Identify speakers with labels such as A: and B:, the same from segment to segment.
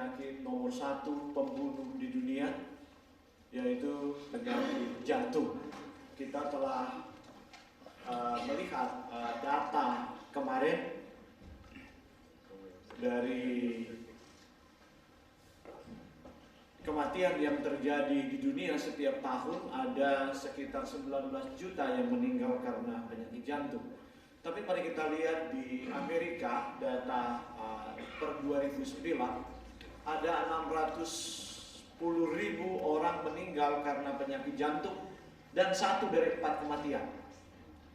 A: penyakit nomor 1 pembunuh di dunia, yaitu penyakit jantung. Kita telah melihat data kemarin dari kematian yang terjadi di dunia setiap tahun. Ada sekitar 19 juta yang meninggal karena penyakit jantung. Tapi mari kita lihat di Amerika, data per 2009, ada 610.000 orang meninggal karena penyakit jantung dan 1 dari 4 kematian.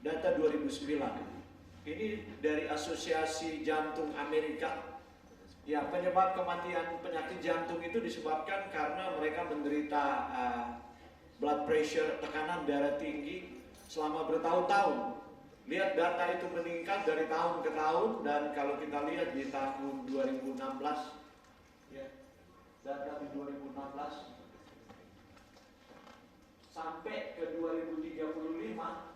A: Data 2009. Ini dari Asosiasi Jantung Amerika. Ya, penyebab kematian penyakit jantung itu disebabkan karena mereka menderita blood pressure, tekanan darah tinggi selama bertahun-tahun. Lihat data itu meningkat dari tahun ke tahun, dan kalau kita lihat di tahun 2016, ya, data di 2016 sampai ke 2035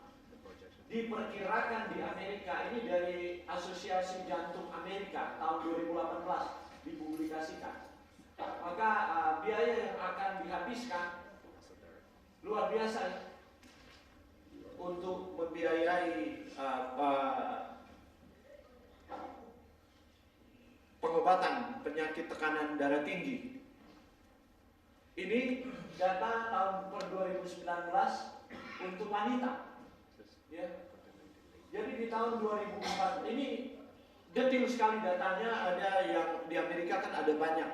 A: diperkirakan di Amerika, ini dari Asosiasi Jantung Amerika tahun 2018 dipublikasikan, maka biaya yang akan dihabiskan luar biasa untuk membiayai pengobatan penyakit tekanan darah tinggi. Ini data tahun per 2019 untuk wanita. Ya. Jadi di tahun 2004 ini detail sekali datanya. Ada yang di Amerika kan ada banyak,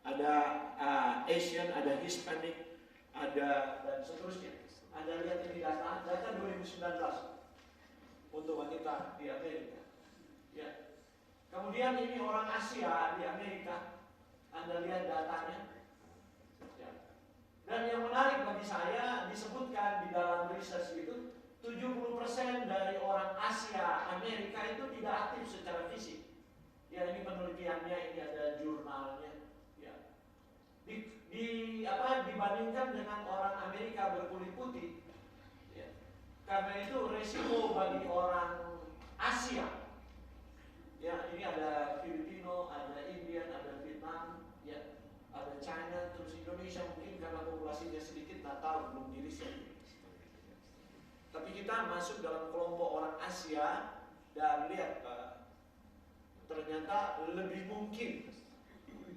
A: ada Asian, ada Hispanic, ada dan seterusnya. Anda lihat ini data 2019 untuk wanita di Amerika. Ya. Kemudian ini orang Asia di Amerika. Anda lihat datanya. Ya. Dan yang menarik bagi saya, disebutkan di dalam riset itu 70% dari orang Asia Amerika itu tidak aktif secara fisik. Ya, ini penelitiannya, ini ada jurnalnya. Ya. Dibandingkan dengan orang Amerika berkulit putih, ya. Karena itu resiko bagi orang Asia, ya, ini ada Filipino, ada Indian, ada Vietnam, ya, ada China, terus Indonesia mungkin karena populasinya sedikit, tak tahu, belum diriset. Tapi kita masuk dalam kelompok orang Asia dan lihat ternyata lebih mungkin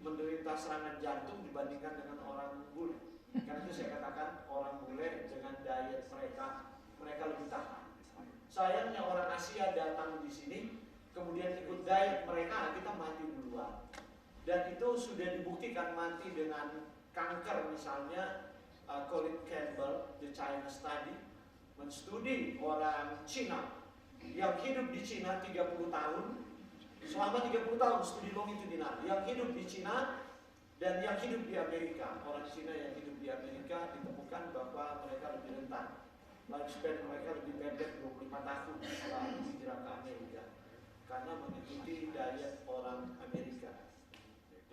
A: menderita serangan jantung dibandingkan dengan orang bule. Karena itu saya katakan orang bule dengan diet mereka lebih tahan. Sayangnya orang Asia datang di sini, kemudian ikut diet mereka, kita mati duluan. Dan itu sudah dibuktikan mati dengan kanker, misalnya Colin Campbell, The China Study, menstudi orang Cina yang hidup di Cina 30 tahun. Selama 30 tahun studi longitudinal yang hidup di Cina dan yang hidup di Amerika. Orang Cina yang hidup di Amerika ditemukan bahwa mereka lebih rentan, lifespan mereka lebih pendek 25 tahun setelah hijrah ke Amerika karena mengikuti diet orang Amerika.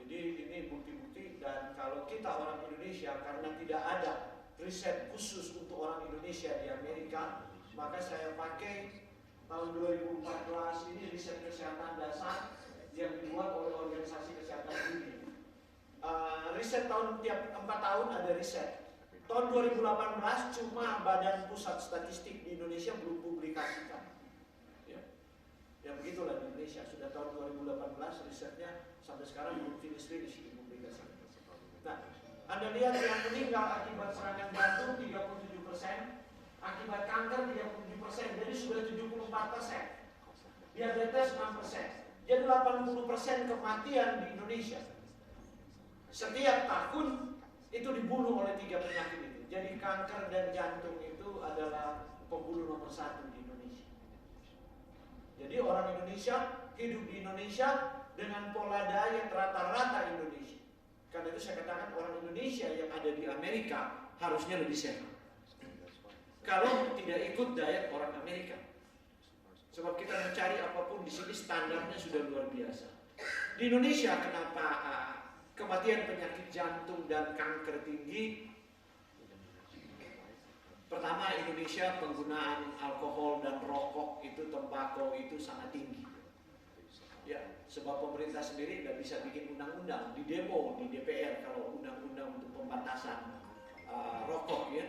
A: Jadi ini bukti-bukti. Dan kalau kita orang Indonesia, karena tidak ada riset khusus untuk orang Indonesia di Amerika, maka saya pakai tahun 2014 ini riset kesehatan dasar yang dibuat oleh Organisasi Kesehatan Dunia. Riset tiap 4 tahun ada riset. Tahun 2018 cuma Badan Pusat Statistik di Indonesia belum publikasikan. Ya begitulah di Indonesia. Sudah tahun 2018 risetnya sampai sekarang belum finish dipublikasikan. Nah, Anda lihat yang meninggal akibat serangan jantung 37%, akibat kanker 37%, jadi sudah 74%. Diabetes 6%. Jadi 80% kematian di Indonesia. Setiap tahun itu dibunuh oleh 3 penyakit itu. Jadi kanker dan jantung itu adalah pembunuh nomor 1 di Indonesia. Jadi orang Indonesia hidup di Indonesia dengan pola diet rata-rata Indonesia. Karena itu saya katakan orang Indonesia yang ada di Amerika harusnya lebih sehat. Kalau tidak ikut diet orang Amerika. Sebab kita mencari apapun di sini standarnya sudah luar biasa. Di Indonesia kenapa kematian penyakit jantung dan kanker tinggi? Pertama, Indonesia penggunaan alkohol dan rokok itu, tembakau itu sangat tinggi. Ya, sebab pemerintah sendiri nggak bisa bikin undang-undang, di demo di DPR kalau undang-undang untuk pembatasan rokok ya.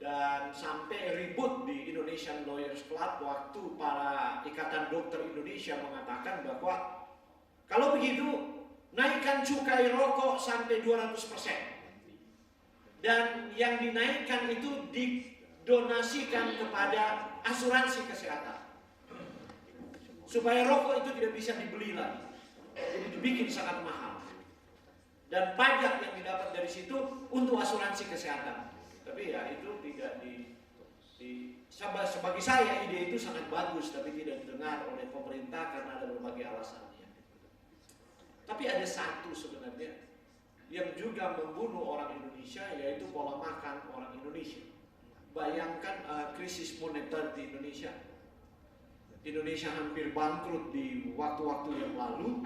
A: Dan sampai ribut di Indonesian Lawyers Club waktu para ikatan dokter Indonesia mengatakan bahwa kalau begitu naikkan cukai rokok sampai 200%. Dan yang dinaikkan itu didonasikan kepada asuransi kesehatan. Supaya rokok itu tidak bisa dibeli lagi. Jadi dibikin sangat mahal. Dan pajak yang didapat dari situ untuk asuransi kesehatan. Tapi ya itu tidak bagi saya ide itu sangat bagus, tapi tidak didengar oleh pemerintah karena ada berbagai alasannya. Tapi ada satu sebenarnya yang juga membunuh orang Indonesia, yaitu pola makan orang Indonesia. Bayangkan krisis moneter di Indonesia. Indonesia hampir bangkrut di waktu-waktu yang lalu,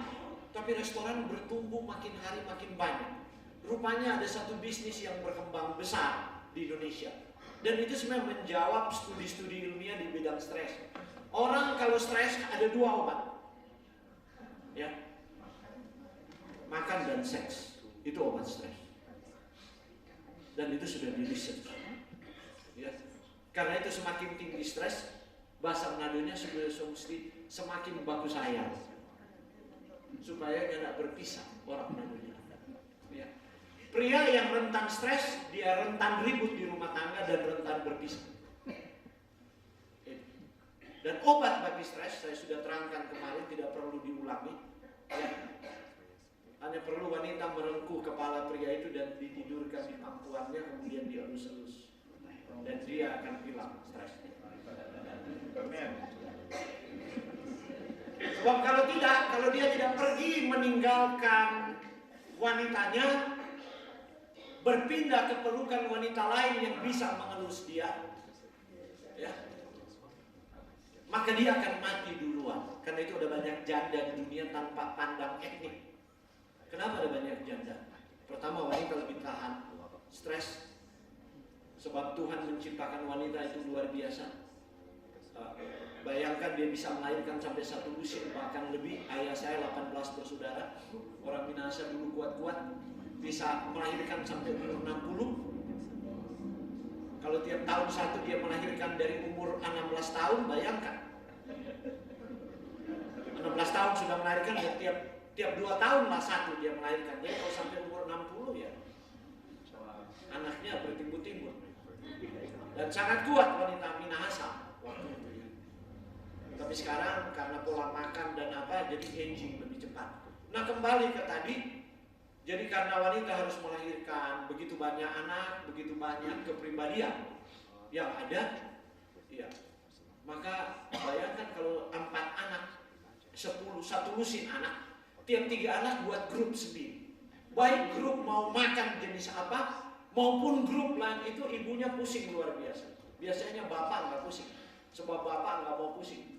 A: tapi restoran bertumbuh makin hari makin banyak. Rupanya ada satu bisnis yang berkembang besar di Indonesia, dan itu sebenarnya menjawab studi-studi ilmiah di bidang stres. Orang kalau stres ada dua obat, ya, makan dan seks, itu obat stres, dan itu sudah di research, ya. Karena itu semakin tinggi stres, bahasa Menadonya sudah mesti semakin bagus sayang, supaya tidak berpisah orang Menadonya. Ya. Pria yang rentan stres, dia rentan ribut di rumah tangga dan rentan berpisah. Dan obat bagi stres, saya sudah terangkan kemarin, tidak perlu diulangi. Ya. Hanya perlu wanita merengkuh kepala pria itu dan ditidurkan di pangkuannya, kemudian dielus-elus. Dan dia akan hilang stresnya. Sebab kalau tidak, kalau dia tidak pergi meninggalkan wanitanya, berpindah ke pelukan wanita lain yang bisa mengelus dia, ya, maka dia akan mati duluan. Karena itu ada banyak janda di dunia tanpa pandang etnik. Kenapa ada banyak janda? Pertama, wanita lebih tahan stres, sebab Tuhan menciptakan wanita itu luar biasa. Bayangkan dia bisa melahirkan sampai 1 lusin, bahkan lebih. Ayah saya 18 bersaudara, orang Minahasa dulu kuat-kuat, bisa melahirkan sampai umur 60. Kalau tiap tahun satu dia melahirkan dari umur 16 tahun, bayangkan. 16 tahun sudah melahirkan, dan tiap 2 tahun lah satu dia melahirkan. Jadi kalau sampai umur 60 ya, anaknya bertimbun-timbun. Dan sangat kuat wanita Minahasa waktu itu. Tapi sekarang karena pola makan dan apa, jadi aging lebih cepat. Nah, kembali ke tadi, jadi karena wanita harus melahirkan begitu banyak anak, begitu banyak kepribadian yang ada, ya, maka bayangkan kalau 4 anak, 10, 1 lusin anak, tiap 3 anak buat grup sendiri. Baik grup mau makan jenis apa, maupun grup lain itu ibunya pusing luar biasa. Biasanya bapak nggak pusing, sebab bapak nggak mau pusing.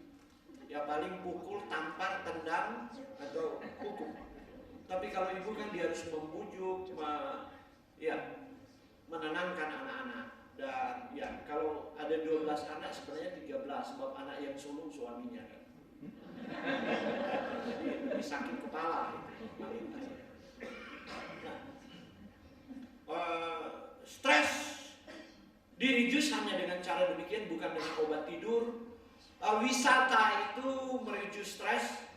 A: Ya paling pukul, tampar, tendang, atau hukum. Tapi kalau ibu kan dia harus membujuk, menenangkan anak-anak. Dan ya kalau ada 12 anak sebenarnya 13, sebab anak yang sulung suaminya kan. Jadi lebih sakit kepala itu. Stres direduce hanya dengan cara demikian, bukan dengan obat tidur. Wisata itu mereduce stres,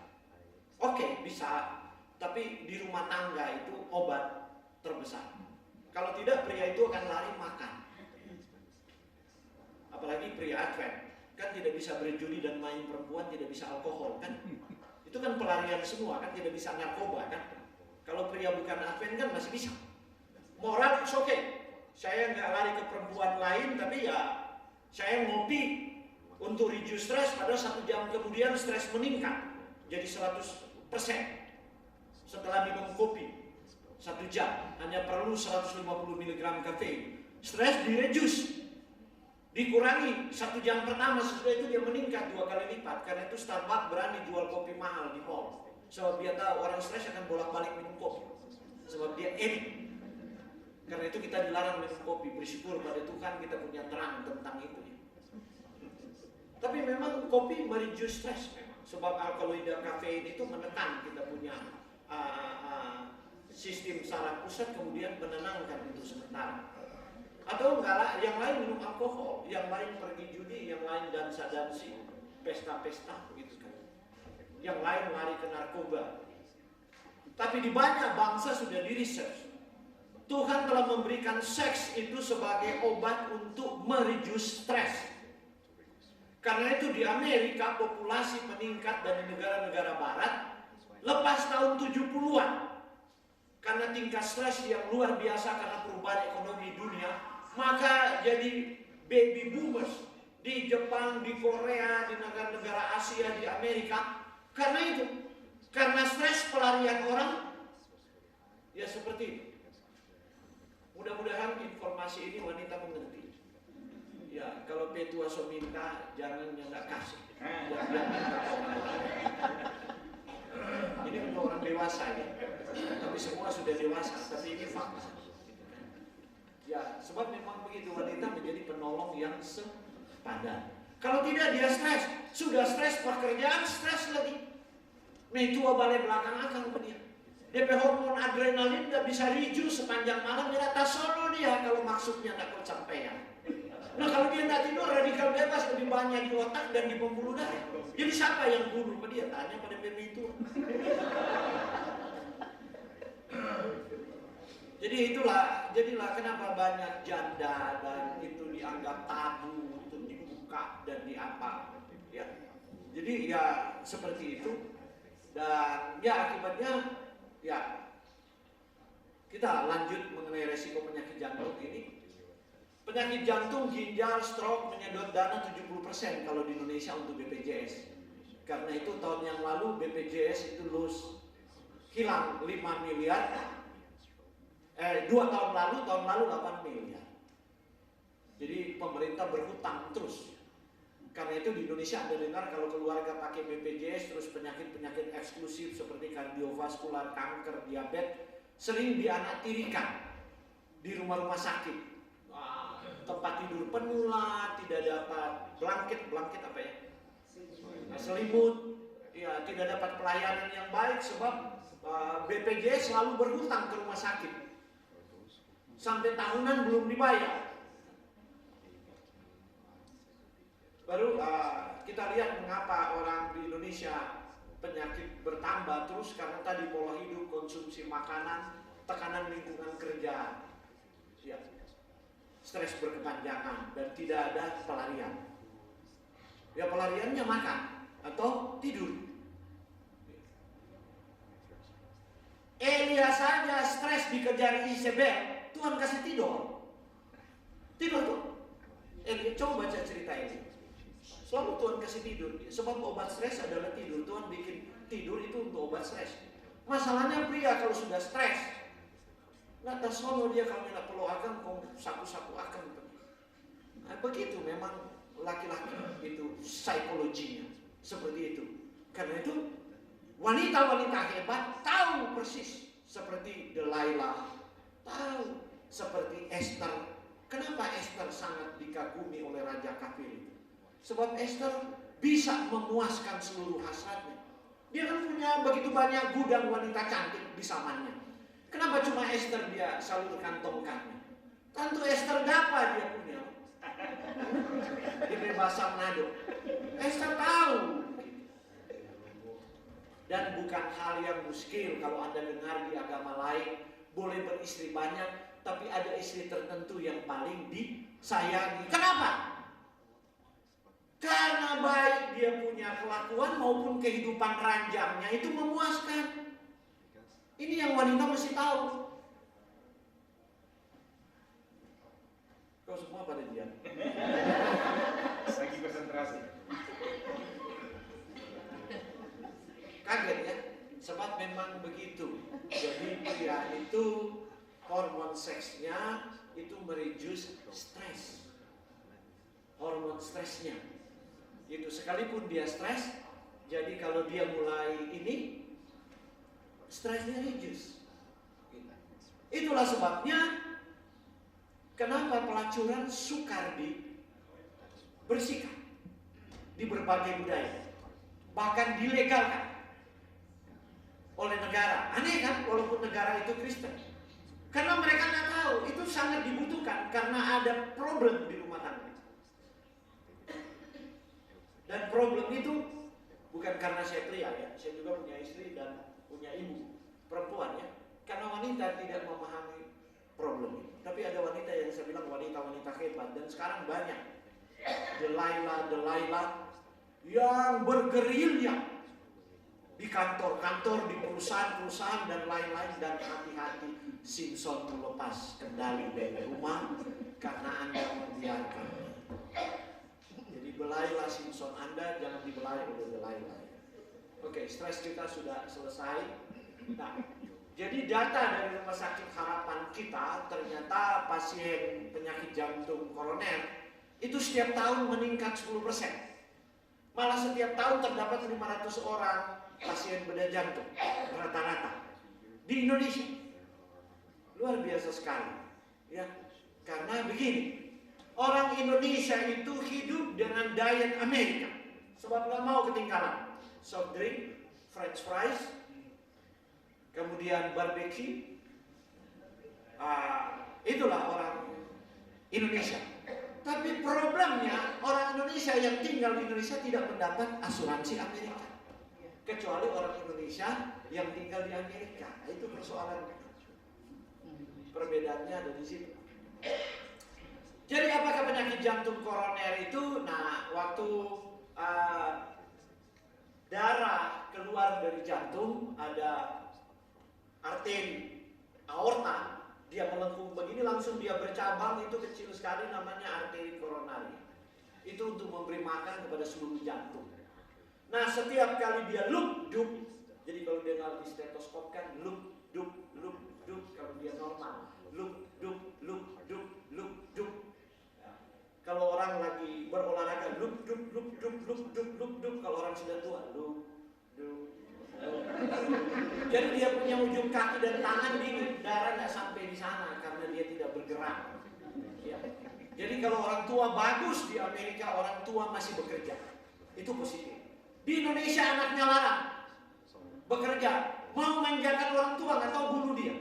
A: oke, bisa. Tapi di rumah tangga itu obat terbesar. Kalau tidak, pria itu akan lari makan. Apalagi pria Advent, kan tidak bisa berjudi dan main perempuan, tidak bisa alkohol kan. Itu kan pelarian semua kan, tidak bisa narkoba kan. Kalau pria bukan Advent kan masih bisa. Moral it's okay. Saya nggak lari ke perempuan lain, tapi ya saya ngopi untuk reduce stres. Pada 1 jam kemudian stres meningkat jadi 100%. Setelah minum kopi 1 jam, hanya perlu 150 mg kafein. Stres direduce, dikurangi 1 jam pertama, sesudah itu dia meningkat 2 kali lipat. Karena itu Starbucks berani jual kopi mahal di mall, sebab dia tahu orang stres akan bolak-balik minum kopi, sebab dia edik. Karena itu kita dilarang minum kopi. Bersyukur pada Tuhan kita punya terang tentang itu. Tapi memang kopi mereduce stres memang. Sebab alkaloida kafein itu menekan kita punya sistem saraf pusat, kemudian menenangkan itu sementara. Atau enggak lah, yang lain minum alkohol, yang lain pergi judi, yang lain dansa-dansi, pesta-pesta begitu kan. Yang lain lari ke narkoba. Tapi di banyak bangsa sudah di research. Tuhan telah memberikan seks itu sebagai obat untuk mereduce stres. Karena itu di Amerika populasi meningkat dan di negara-negara barat lepas tahun 70-an. Karena tingkat stres yang luar biasa karena perubahan ekonomi dunia, maka jadi baby boomers di Jepang, di Korea, di negara-negara Asia, di Amerika. Karena itu, karena stres pelarian orang, ya seperti itu. Mudah-mudahan informasi ini wanita mengerti. Ya, kalau petua so minta, jangan yang nggak kasih. Ini untuk orang dewasa ya. Tapi semua sudah dewasa, tapi ini fakta. Ya, sebab memang begitu, wanita menjadi penolong yang sepadan. Kalau tidak dia stres, sudah stres pekerjaan, stres lagi. Nah itu balik belakang akan ke dia. DP hormon adrenalin nggak bisa riju sepanjang malam, dia tak solo dia kalau maksudnya tak kecapean. Nah kalau dia nggak tidur, radikal bebas lebih banyak di otak dan di pembuluh darah. Jadi siapa yang bunuh dia? Tanya pada BP itu. Jadilah kenapa banyak janda dan itu dianggap tabu untuk dibuka dan diapa. Ya. Jadi ya seperti itu. Dan ya akibatnya ya kita lanjut mengenai resiko penyakit jantung ini. Penyakit jantung, ginjal, stroke menyedot dana 70% kalau di Indonesia untuk BPJS. Karena itu tahun yang lalu BPJS itu hilang 5 miliar. 2 tahun lalu 8 miliar. Jadi pemerintah berhutang terus. Karena itu di Indonesia Anda dengar kalau keluarga pakai BPJS terus penyakit-penyakit eksklusif seperti kardiovaskular, kanker, diabetes sering dianaktirikan di rumah-rumah sakit. Tempat tidur penuh lah, tidak dapat blanket apa ya? Selimut, ya tidak dapat pelayanan yang baik sebab BPJS selalu berhutang ke rumah sakit. Sampai tahunan belum dibayar. Baru kita lihat mengapa orang di Indonesia penyakit bertambah terus karena tadi pola hidup, konsumsi makanan, tekanan lingkungan kerja, ya, stres berkepanjangan dan tidak ada pelarian. Ya pelariannya makan atau tidur. Elia saja stres dikejar Isabel, Tuhan kasih tidur. Tidur tuh. Elia coba baca cerita ini. Selalu Tuhan kasih tidur. Sebab obat stres adalah tidur. Tuhan bikin tidur itu untuk obat stres. Masalahnya pria kalau sudah stres, nggak tahu dia kalau tidak perlu akan kau saku-saku akan. Nah, begitu memang laki-laki itu psikologinya seperti itu. Karena itu wanita-wanita hebat tahu persis seperti Delilah, tahu seperti Esther. Kenapa Esther sangat dikagumi oleh Raja Kafir itu? Sebab Esther bisa memuaskan seluruh hasratnya. Dia kan punya begitu banyak gudang wanita cantik di zamannya. Kenapa cuma Esther dia salurkan tongkatnya? Tentu Esther dapat dia punya. Di bahasa Manado. Esther tahu. Dan bukan hal yang muskil kalau Anda dengar di agama lain boleh beristri banyak, tapi ada istri tertentu yang paling disayangi. Kenapa? Karena baik dia punya kelakuan maupun kehidupan ranjangnya itu memuaskan. Ini yang wanita mesti tahu. Kau semua pada diam.
B: Lagi konsentrasi.
A: Kaget ya? Sebab memang begitu. Jadi pria itu hormon seksnya itu mereduce stres. Hormon stresnya. Itu sekalipun dia stres, jadi kalau dia mulai ini, stresnya reduce. Itulah sebabnya kenapa pelacuran sukar dibersihkan di berbagai budaya. bahkan dilegalkan oleh negara. Aneh kan, walaupun negara itu Kristen. Karena mereka nggak tahu, itu sangat dibutuhkan karena ada problem di rumah tangga. Dan problem itu bukan karena saya pria ya, saya juga punya istri dan punya ibu perempuan ya. Karena wanita tidak memahami problem itu. Tapi ada wanita yang saya bilang wanita-wanita hebat, dan sekarang banyak Delilah yang bergerilya di kantor-kantor, di perusahaan-perusahaan dan lain-lain. Dan hati-hati, Simpson melepas kendali dari rumah karena Anda membiarkan. Jadi belailah Simpson Anda, jangan dibelai oleh Delilah. Oke, stres kita sudah selesai. Nah, jadi data dari Rumah Sakit Harapan kita, ternyata pasien penyakit jantung koroner itu setiap tahun meningkat 10%. Malah setiap tahun terdapat 500 orang pasien bedah jantung rata-rata di Indonesia. Luar biasa sekali ya. Karena begini, orang Indonesia itu hidup dengan diet Amerika, sebab nggak mau ketinggalan soft drink, french fries, kemudian barbecue. Itulah orang Indonesia. Tapi problemnya, orang Indonesia yang tinggal di Indonesia tidak mendapat asuransi Amerika, kecuali orang Indonesia yang tinggal di Amerika. Itu persoalan. Perbedaannya ada di situ. Jadi apakah penyakit jantung koroner itu? Nah, waktu darah keluar dari jantung, ada arteri aorta, dia melengkung begini, langsung dia bercabang, itu kecil sekali, namanya arteri koronari. Itu untuk memberi makan kepada seluruh jantung. Nah, setiap kali dia loop, dup, jadi kalau dia nggak di stetoskop kan loop, dup, kalau dia normal, loop, dup, ya. Kalau orang lagi berolahraga, loop, dup, kalau orang sudah tua, loop. Jadi dia punya ujung kaki dan tangan dingin, darah nggak sampai di sana karena dia tidak bergerak. Ya. Jadi kalau orang tua bagus di Amerika, orang tua masih bekerja, itu positif. Di Indonesia anaknya larang bekerja, mau manjakan orang tua nggak tahu bunuh dia.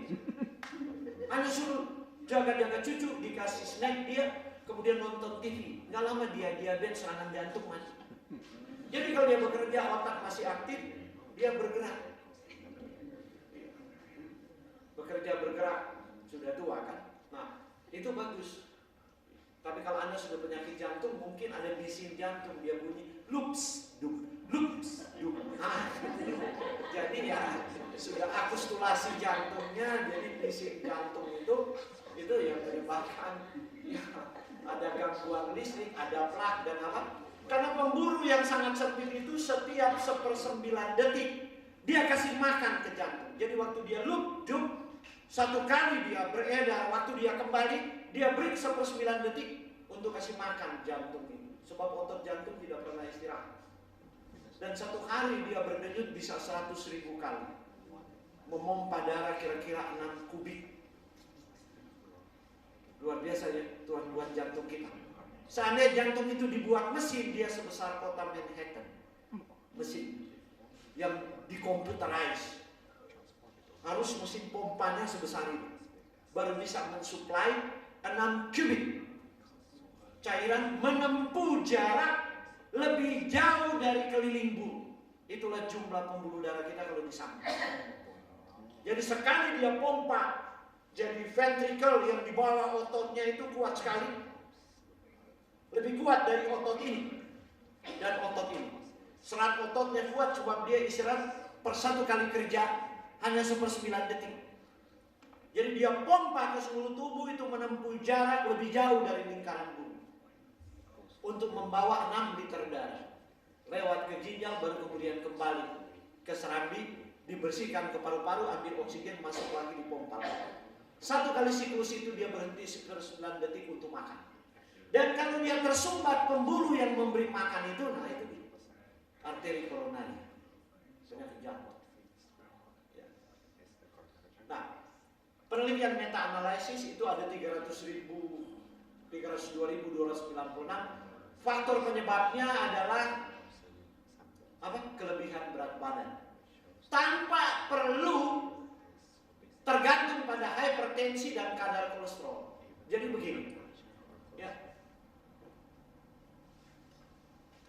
A: Hanya suruh jaga-jaga cucu, dikasih snack dia, kemudian nonton TV. Nggak lama dia diabetes, serangan jantung mati. Jadi kalau dia bekerja, otak masih aktif, dia bergerak. Bekerja bergerak, sudah tua kan? Nah, itu bagus. Tapi kalau Anda sudah penyakit jantung, mungkin ada bising jantung, dia bunyi loops, dup, loops, dup. Nah, jadi ya sudah akustulasi jantungnya, jadi bising jantung itu yang menyebabkan ya, ada gangguan listrik, ada plak dan apa? Karena pemburu yang sangat sempit itu setiap 1/9 detik dia kasih makan ke jantung. Jadi waktu dia loop, dup, satu kali dia beredar, waktu dia kembali, dia break 1/9 detik untuk kasih makan jantung itu. Sebab otot jantung tidak pernah istirahat. Dan satu hari dia berdenyut bisa 100.000 kali. Memompa darah kira-kira 6 kubik. Luar biasa ya Tuhan buat jantung kita. Seandainya jantung itu dibuat mesin, dia sebesar kota Manhattan. Mesin yang dikomputerize. Harus mesin pompanya sebesar itu. Baru bisa mensuplai 6 kubik cairan, menempuh jarak lebih jauh dari keliling bumi. Itulah jumlah pembuluh darah kita kalau disambung. Jadi sekali dia pompa, jadi ventricle yang di bawah ototnya itu kuat sekali. Lebih kuat dari otot ini dan otot ini. Serat ototnya kuat sebab dia istirahat per satu kali kerja hanya 1/9 detik. Jadi dia pompa ke seluruh tubuh itu menempuh jarak lebih jauh dari lingkaran bumi untuk membawa 6 liter darah lewat ke ginjal, baru kemudian kembali ke serambi, dibersihkan ke paru-paru, ambil oksigen, masuk lagi dipompa. Satu kali siklus itu dia berhenti 9 detik untuk makan. Dan kalau dia tersumbat pembuluh yang memberi makan itu, nah itu dia, arteri koronari, penyakit jantung. Ya. Nah, penelitian meta-analisis itu ada 302.296. Faktor penyebabnya adalah kelebihan berat badan. Tanpa perlu tergantung pada hipertensi dan kadar kolesterol. Jadi begini, ya.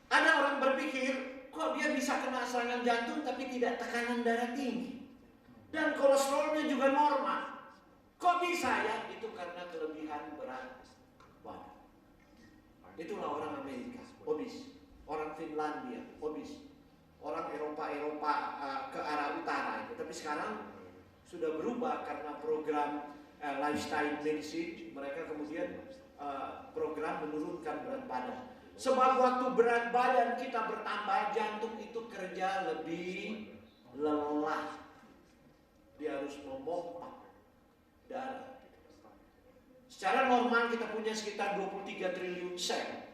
A: Ada orang berpikir, kok dia bisa kena serangan jantung tapi tidak tekanan darah tinggi dan kolesterolnya juga normal. Kok bisa ya? Itu karena kelebihan berat badan. Itulah orang Amerika, obes. Orang Finlandia, obes. Orang Eropa ke arah utara itu. Tapi sekarang sudah berubah karena program lifestyle medicine. Mereka kemudian program menurunkan berat badan. Sebab waktu berat badan kita bertambah, jantung itu kerja lebih lelah. Dia harus memompa darah. Secara normal kita punya sekitar 23 triliun sel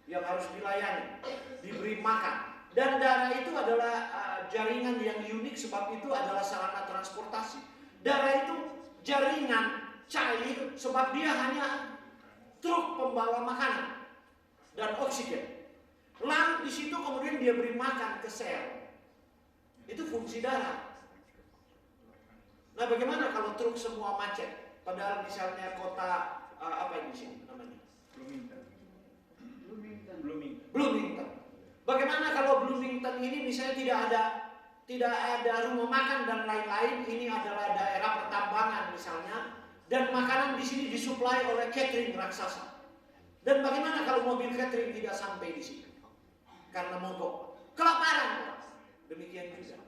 A: yang harus dilayani, diberi makan. Dan darah itu adalah jaringan yang unik, sebab itu adalah sarana transportasi. Darah itu jaringan cair sebab dia hanya truk pembawa makanan dan oksigen. Lalu di situ kemudian dia beri makan ke sel. Itu fungsi darah. Nah, bagaimana kalau truk semua macet? Padahal misalnya kota apa ini sini namanya? Bloomington. Bagaimana kalau Bloomington ini misalnya tidak ada rumah makan dan lain-lain? Ini adalah daerah pertambangan misalnya, dan makanan di sini disuplai oleh catering raksasa. Dan bagaimana kalau mobil catering tidak sampai di situ karena mogok? Kelaparan. Demikian juga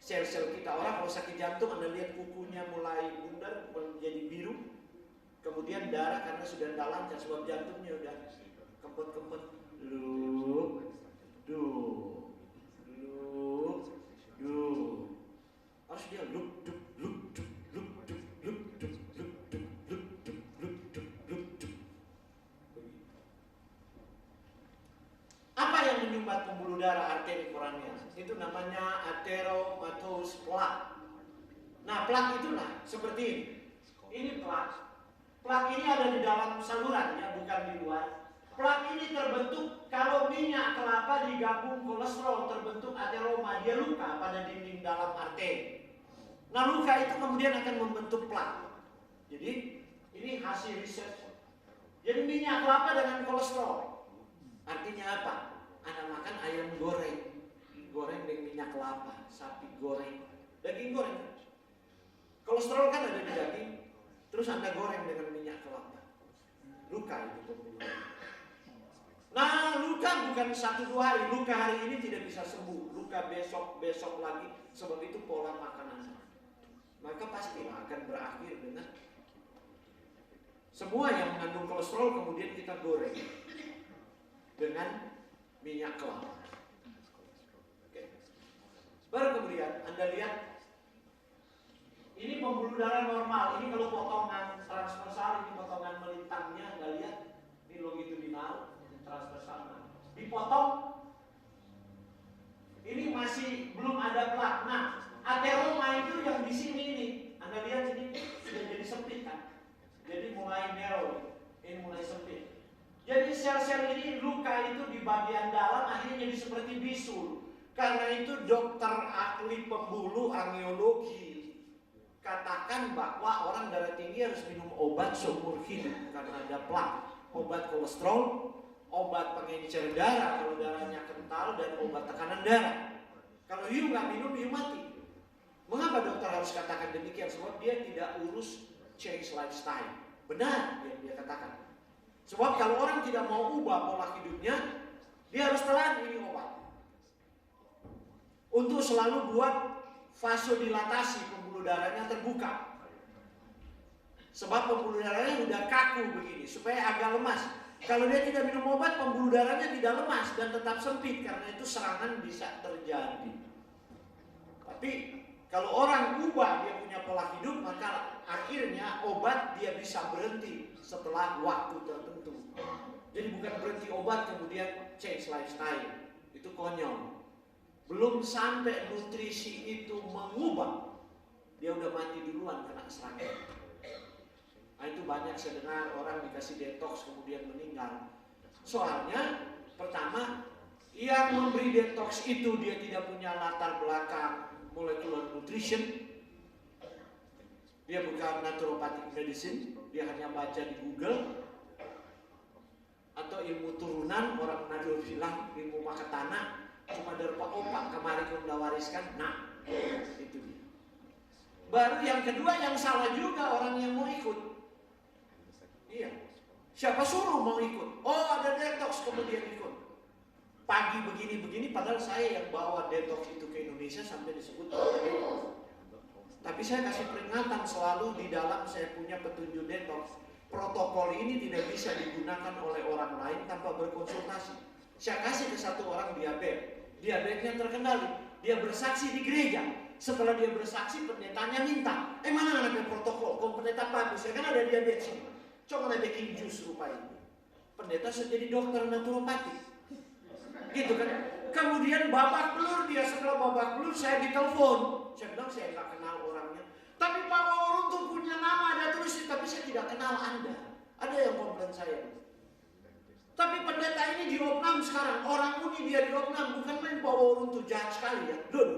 A: sel-sel kita. Orang kalau sakit jantung, Anda lihat kukunya mulai bundar menjadi biru, kemudian darah karena sudah tidak lancar sebab jantungnya udah kempet-kempet. Harus dia Apa yang menyumbat pembuluh darah arteri kornea? Itu namanya atherosclerosis plak. Nah, plak itulah seperti ini. Ini plak. Plak ini ada di dalam saluran, ya, bukan di luar. Plak ini terbentuk kalau minyak kelapa digabung kolesterol, terbentuk ateroma, dia luka pada dinding dalam arteri. Nah, luka itu kemudian akan membentuk plak. Jadi ini hasil riset. Jadi minyak kelapa dengan kolesterol, artinya apa? Anda makan ayam goreng dengan minyak kelapa, sapi goreng, daging goreng. Kolesterol kan ada di daging, terus Anda goreng dengan minyak kelapa. Luka itu pembuluh. Nah, luka bukan 1-2 hari. Luka hari ini tidak bisa sembuh. Luka besok lagi. Sebab itu pola makanan. Maka pastilah akan berakhir dengan semua yang mengandung kolesterol kemudian kita goreng dengan minyak kelapa. Oke. Baru kemudian Anda lihat ini pembuluh darah normal. Ini kalau potongan transversal, ini potongan melintangnya. Anda lihat ini longitudinal, transversal. Dipotong, ini masih belum ada plak. Nah, ateroma itu yang di sini ini, Anda lihat ini sudah jadi sempit kan? Jadi mulai narrow, ini mulai sempit. Jadi sel-sel ini luka itu di bagian dalam akhirnya jadi seperti bisul. Karena itu dokter ahli pembuluh angiologi katakan bahwa orang darah tinggi harus minum obat seumur hidup karena ada plak. Obat kolesterol, obat pengencer darah kalau darahnya kental, dan obat tekanan darah. Kalau you nggak minum, you mati. Mengapa dokter harus katakan demikian? Sebab dia tidak urus change lifestyle. Benar yang dia katakan. Sebab kalau orang tidak mau ubah pola hidupnya, dia harus telan ini obat. Untuk selalu buat vasodilatasi, pembuluh darahnya terbuka. Sebab pembuluh darahnya udah kaku begini, supaya agak lemas. Kalau dia tidak minum obat, pembuluh darahnya tidak lemas dan tetap sempit, karena itu serangan bisa terjadi. Tapi kalau orang ubah dia punya pola hidup, maka akhirnya obat dia bisa berhenti setelah waktu tertentu. Jadi bukan berhenti obat kemudian change lifestyle. Itu konyol. Belum sampai nutrisi itu mengubah, dia udah mati duluan kena serangan. Nah, itu banyak saya dengar orang dikasih detox kemudian meninggal. Soalnya pertama Yang memberi detox itu dia tidak punya latar belakang molecular nutrition, dia bukan naturopathic medicine, dia hanya baca di Google, atau ilmu turunan, orang Nado bilang ilmu makan tanah, cuma dari Pak Opak kemarin udah wariskan. Nah, itu dia. Baru yang kedua yang salah juga orang yang mau ikut. Iya. Siapa suruh mau ikut? Oh, ada detox kemudian ikut. Pagi begini-begini, padahal saya yang bawa detox itu ke Indonesia sampai disebut detox. Tapi saya kasih peringatan selalu di dalam saya punya petunjuk detox. Protokol ini tidak bisa digunakan oleh orang lain tanpa berkonsultasi. Saya kasih ke satu orang diabetes. Diabetesnya terkendali. Dia bersaksi di gereja. Setelah dia bersaksi, pendetanya minta, mana ada protokol? Kau pendeta bagus, ya kan ada diabetes. Coba ada baking juice rupanya. Pendeta sudah jadi dokter naturopati. Gitu kan. Kemudian babak belur dia, setelah babak belur saya ditelepon. Saya bilang saya nggak kenal orangnya. Tapi Pak Waworun tuh punya nama, ada tulis, tapi saya tidak kenal Anda. Ada yang komplain saya. Tapi pendeta ini diopnam sekarang. Orang Uni dia diopnam. Bukan main Pak Waworun tuh jahat sekali ya. Loh.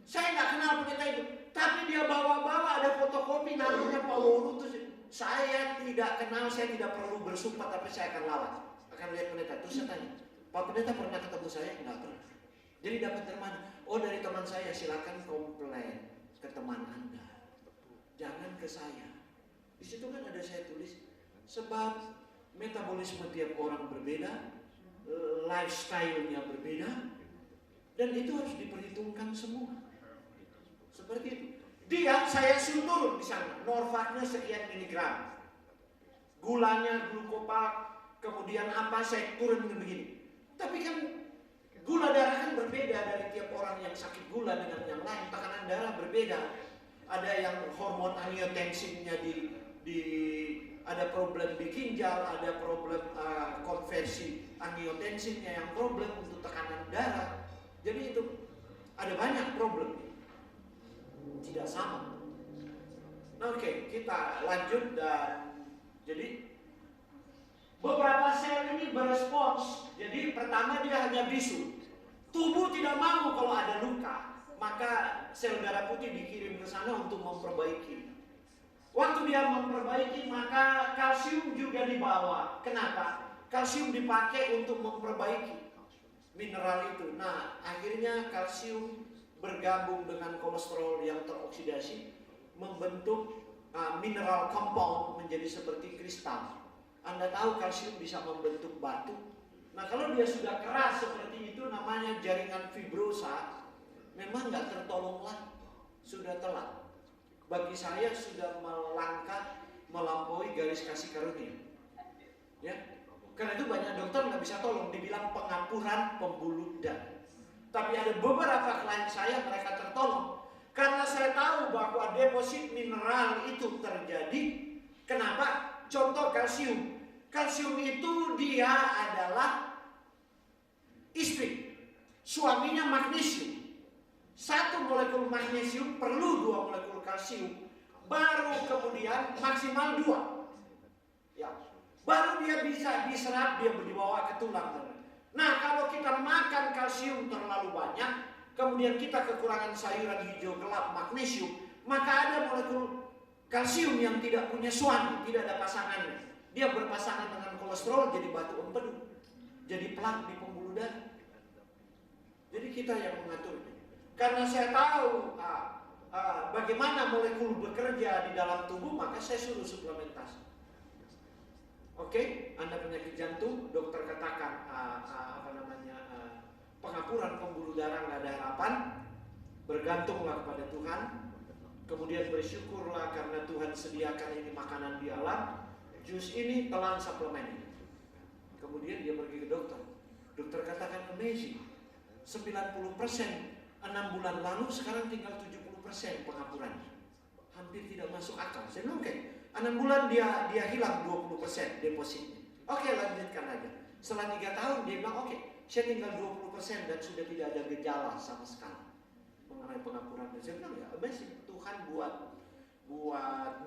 A: Saya nggak kenal pendeta itu. Tapi dia bawa-bawa ada fotokopi namanya Pak Waworun tuh. Saya tidak kenal, saya tidak perlu bersumpah, tapi saya akan lawan. Akan lihat pendeta. Terus saya tanya, Pak pendeta pernah ketemu saya? Enggak pernah. Jadi dapat dari mana? Oh, dari teman saya. Silakan komplain ke teman Anda. Jangan ke saya. Di situ kan ada saya tulis, sebab metabolisme tiap orang berbeda, lifestyle-nya berbeda, dan itu harus diperhitungkan semua. Seperti itu. Dia, saya suruh turun di sana. Norvacnya sekian miligram. Gulanya, glukopak, kemudian apa, saya turun begini. Tapi kan gula darah kan berbeda dari tiap orang yang sakit gula dengan yang lain. Tekanan darah berbeda. Ada yang hormon angiotensinnya ada problem di ginjal, ada problem konversi angiotensinnya yang problem untuk tekanan darah. Jadi itu ada banyak problem. Tidak sama. Oke, kita lanjut dan jadi beberapa sel ini berespons. Jadi pertama dia hanya bisu. Tubuh tidak mau kalau ada luka, maka sel darah putih dikirim ke sana untuk memperbaiki. Waktu dia memperbaiki, maka kalsium juga dibawa. Kenapa? Kalsium dipakai untuk memperbaiki mineral itu. Nah, akhirnya kalsium bergabung dengan kolesterol yang teroksidasi, membentuk mineral compound menjadi seperti kristal. Anda tahu kalsium bisa membentuk batu. Nah, kalau dia sudah keras seperti itu, namanya jaringan fibrosa, memang nggak tertolong lagi, sudah telat. Bagi saya sudah melangkah melampaui garis kasih karunia. Ya, karena itu banyak dokter nggak bisa tolong, dibilang pengapuran pembuluh darah. Tapi ada beberapa klien saya mereka tertolong karena saya tahu bahwa deposit mineral itu terjadi. Kenapa? Contoh kalsium. Kalsium itu dia adalah istri, suaminya magnesium. Satu molekul magnesium perlu 2 molekul kalsium, baru kemudian maksimal 2. Ya, baru dia bisa diserap, dia dibawa ke tulang. Nah, kalau kita makan kalsium terlalu banyak, kemudian kita kekurangan sayuran hijau gelap magnesium, maka ada molekul kalsium yang tidak punya suami, tidak ada pasangannya. Dia berpasangan dengan kolesterol jadi batu empedu, jadi plak di pembuluh darah. Jadi kita yang mengaturnya. Karena saya tahu bagaimana molekul bekerja di dalam tubuh, maka saya suruh suplementasi. Oke, Anda penyakit jantung, dokter katakan pengapuran pembuluh darah nggak ada harapan, bergantunglah kepada Tuhan, kemudian bersyukurlah karena Tuhan sediakan ini makanan di alam, jus ini telan suplemen. Kemudian dia pergi ke dokter. Dokter katakan amazing, 90% 6 bulan lalu sekarang tinggal 70% pengapurannya, hampir tidak masuk akal. Saya bilang oke. 6 bulan dia hilang 20% depositnya. Oke, lanjutkan aja. Setelah 3 tahun dia bilang oke, saya tinggal 20% dan sudah tidak ada gejala sama sekali mengenai pengapuran. Dan saya bilang ya, amazing, Tuhan buat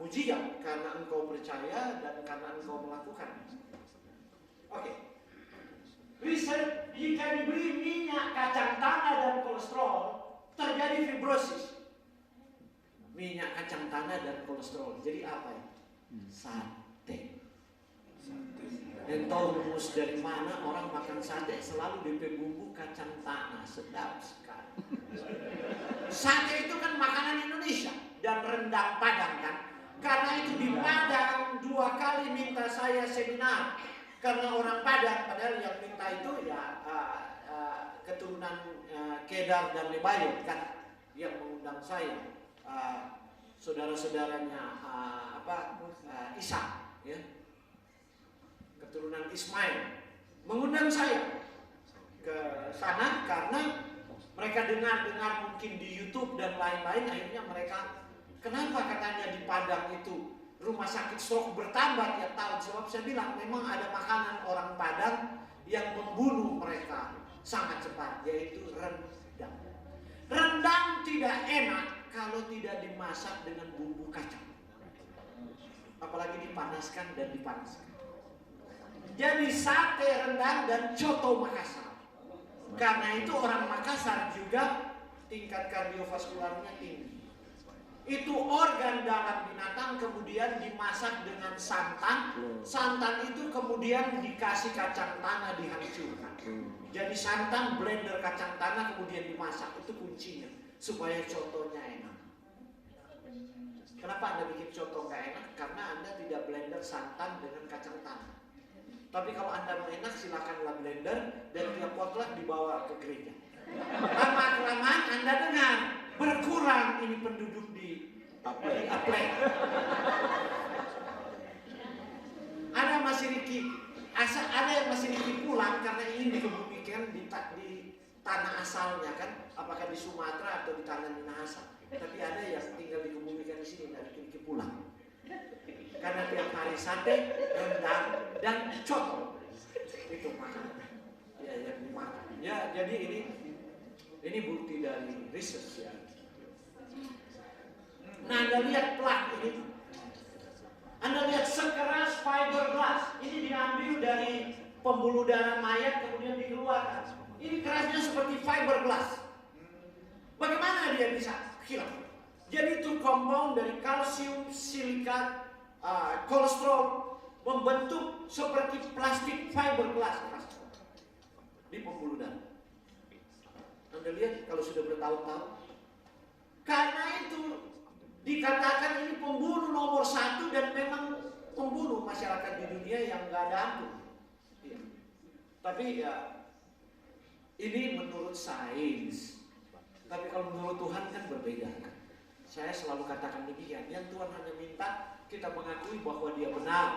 A: mujizat karena engkau percaya dan karena engkau melakukan. Oke. Riset, jika diberi minyak kacang tanah dan kolesterol, terjadi fibrosis. Minyak kacang tanah dan kolesterol. Jadi apa ya? Sate. Dan tahu rumus dari mana orang makan sate selalu DP bumbu kacang tanah, sedap sekali. Sate itu kan makanan Indonesia dan rendang Padang kan. Karena itu di Padang 2 kali minta saya seminar. Karena orang Padang, padahal yang minta itu ya keturunan Kedar dan Lebayot kan, yang mengundang saya, saudara-saudaranya Ishak, ya, keturunan Ismail, mengundang saya ke sana karena mereka dengar mungkin di YouTube dan lain-lain. Akhirnya mereka, kenapa katanya di Padang itu rumah sakit stroke bertambah tiap tahun? Sebab saya bilang memang ada makanan orang Padang yang membunuh mereka sangat cepat, yaitu rendang. Rendang tidak enak kalau tidak dimasak dengan bumbu kacang, apalagi dipanaskan dan dipanaskan. Jadi sate, rendang, dan coto Makassar. Karena itu orang Makassar juga tingkat kardiovaskularnya tinggi. Itu organ dalam binatang kemudian dimasak dengan santan. Santan itu kemudian dikasih kacang tanah dihancurkan. Jadi santan blender kacang tanah kemudian dimasak. Itu kuncinya supaya cotonya enak. Kenapa Anda bikin coto nggak enak? Karena Anda tidak blender santan dengan kacang tanah. Tapi kalau Anda mau enak silakanlah blender dan tiap potluck dibawa ke gereja. Lama-kelamaan Anda dengar berkurang ini penduduk di Aplek. Ada yang masih Riki pulang karena ingin dikebumikan di tanah asalnya kan, apakah di Sumatera atau di tanah Minahasa. Tapi ada yang tinggal dikebumikan di sini dari Riki pulang. Karena tiap hari sate, rendang, dan coto itu makanan ya yang dimakan. Ya, jadi ini bukti dari research ya. Nah, Anda lihat plak ini. Anda lihat sekeras fiberglass. Ini diambil dari pembuluh darah mayat kemudian dikeluarkan. Ini kerasnya seperti fiberglass. Bagaimana dia bisa hilang? Jadi itu compound dari kalsium, silikat, kolesterol membentuk seperti plastik fiberglass di pembuluh darah. Anda lihat kalau sudah bertahun-tahun. Karena itu dikatakan ini pembunuh nomor 1 dan memang pembunuh masyarakat di dunia yang nggak ada ampun. Ya. Tapi ya ini menurut sains. Tapi kalau menurut Tuhan kan berbeda kan. Saya selalu katakan demikian. Yang Tuhan hanya minta kita mengakui bahwa Dia benar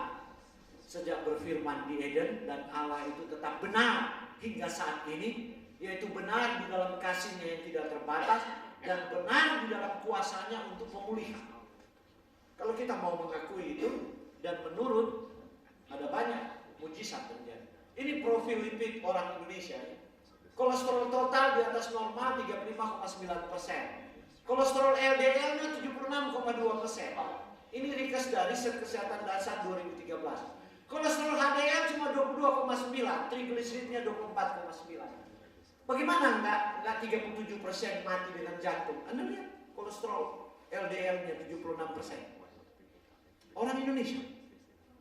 A: sejak berfirman di Eden, dan Allah itu tetap benar hingga saat ini, yaitu benar di dalam kasih-Nya yang tidak terbatas dan benar di dalam kuasa-Nya untuk pemulihan. Kalau kita mau mengakui itu dan menurut, ada banyak mujizat terjadi. Ini profil lipid orang Indonesia. Kolesterol total di atas normal 35,9%. Kolesterol LDL-nya 76,2%. Ini rikas dari Kesehatan Dasar 2013. Kolesterol HDL cuma 22,9, trigliseridnya 24,9. Bagaimana enggak 37% mati dengan jantung? Anda lihat kolesterol LDL-nya 76%. Orang Indonesia.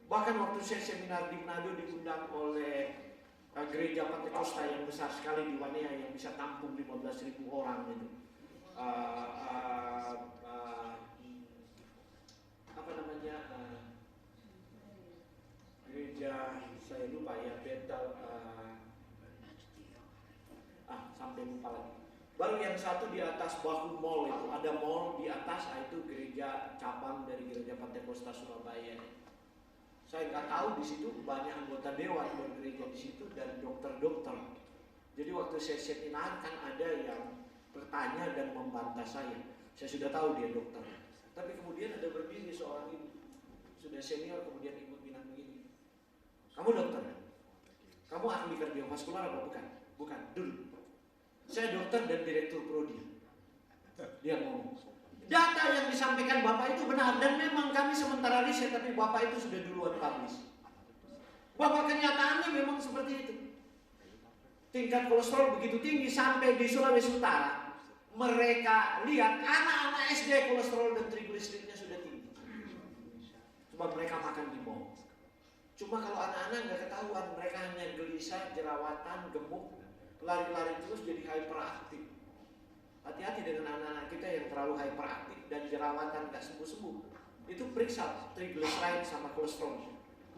A: Bahkan waktu saya seminar di Manado diundang oleh gereja Pentakosta yang besar sekali di Wanea yang bisa tampung 15.000 orang itu. Apa namanya? Gereja saya lupa ya, Betel. Sampai lupa lagi. Baru yang satu di atas Bahu Mall itu, ada mall di atas, itu gereja cabang dari gereja Pentakosta Surabaya. Saya nggak tahu di situ banyak anggota dewan bergereja di situ dan dokter-dokter. Jadi waktu saya seminar kan ada yang bertanya dan membantah saya. Saya sudah tahu dia dokter. Tapi kemudian ada berdiri seorang ibu sudah senior kemudian ikut bilang begini. Kamu dokter? Kamu ahli kardiovaskular apa bukan? Bukan. Dulu. Saya dokter dan direktur prodi. Dia ngomong. Data yang disampaikan Bapak itu benar dan memang kami sementara riset, tapi Bapak itu sudah duluan publish. Bahwa kenyataannya memang seperti itu. tingkat kolesterol begitu tinggi sampai di Sulawesi Utara. Mereka lihat anak-anak SD kolesterol dan trigliseridnya sudah tinggi. Sebab mereka makan di mall. Cuma kalau anak-anak nggak ketahuan, mereka hanya gelisah, jerawatan, gemuk, lari-lari terus jadi hyperaktif. Hati-hati dengan anak-anak kita yang terlalu hyperaktif dan jerawatan nggak sembuh-sembuh. Itu periksa triglyceride sama kolesterol.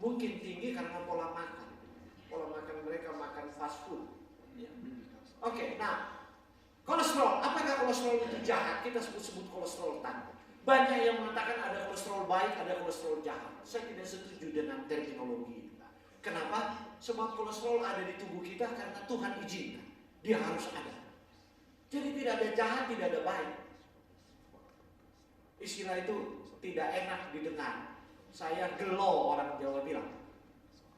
A: Mungkin tinggi karena pola makan. Pola makan mereka makan fast food. Ya. Oke, nah kolesterol, apakah kolesterol itu jahat? Kita sebut-sebut kolesterol tadi. Banyak yang mengatakan ada kolesterol baik, ada kolesterol jahat. Saya tidak setuju dengan terminologi itu. Kenapa? Sebab kolesterol ada di tubuh kita karena Tuhan izinkan. Dia harus ada. Jadi tidak ada jahat, tidak ada baik. Istilah itu tidak enak didengar. Saya gelo, orang Jawa bilang.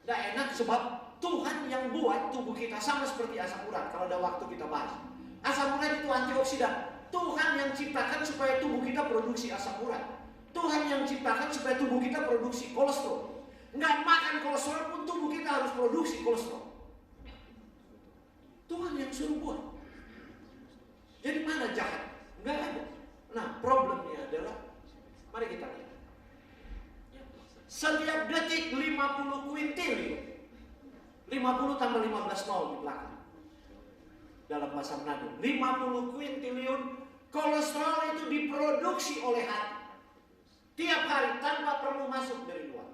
A: Tidak enak sebab Tuhan yang buat tubuh kita sama seperti asam urat. Kalau ada waktu kita bahas. Asam urat itu antioksidan. Tuhan yang ciptakan supaya tubuh kita produksi asam urat. Tuhan yang ciptakan supaya tubuh kita produksi kolesterol. Nggak makan kolesterol pun tubuh kita harus produksi kolesterol. Tuhan yang suruh buat. Jadi mana jahat? Nggak ada. Nah, problemnya adalah, mari kita lihat. Setiap detik 50 kuintil. 50 tambah 15 nol di belakang. Dalam bahasa Manado, 50 kuintiliun kolesterol itu diproduksi oleh hati tiap hari tanpa perlu masuk dari luar.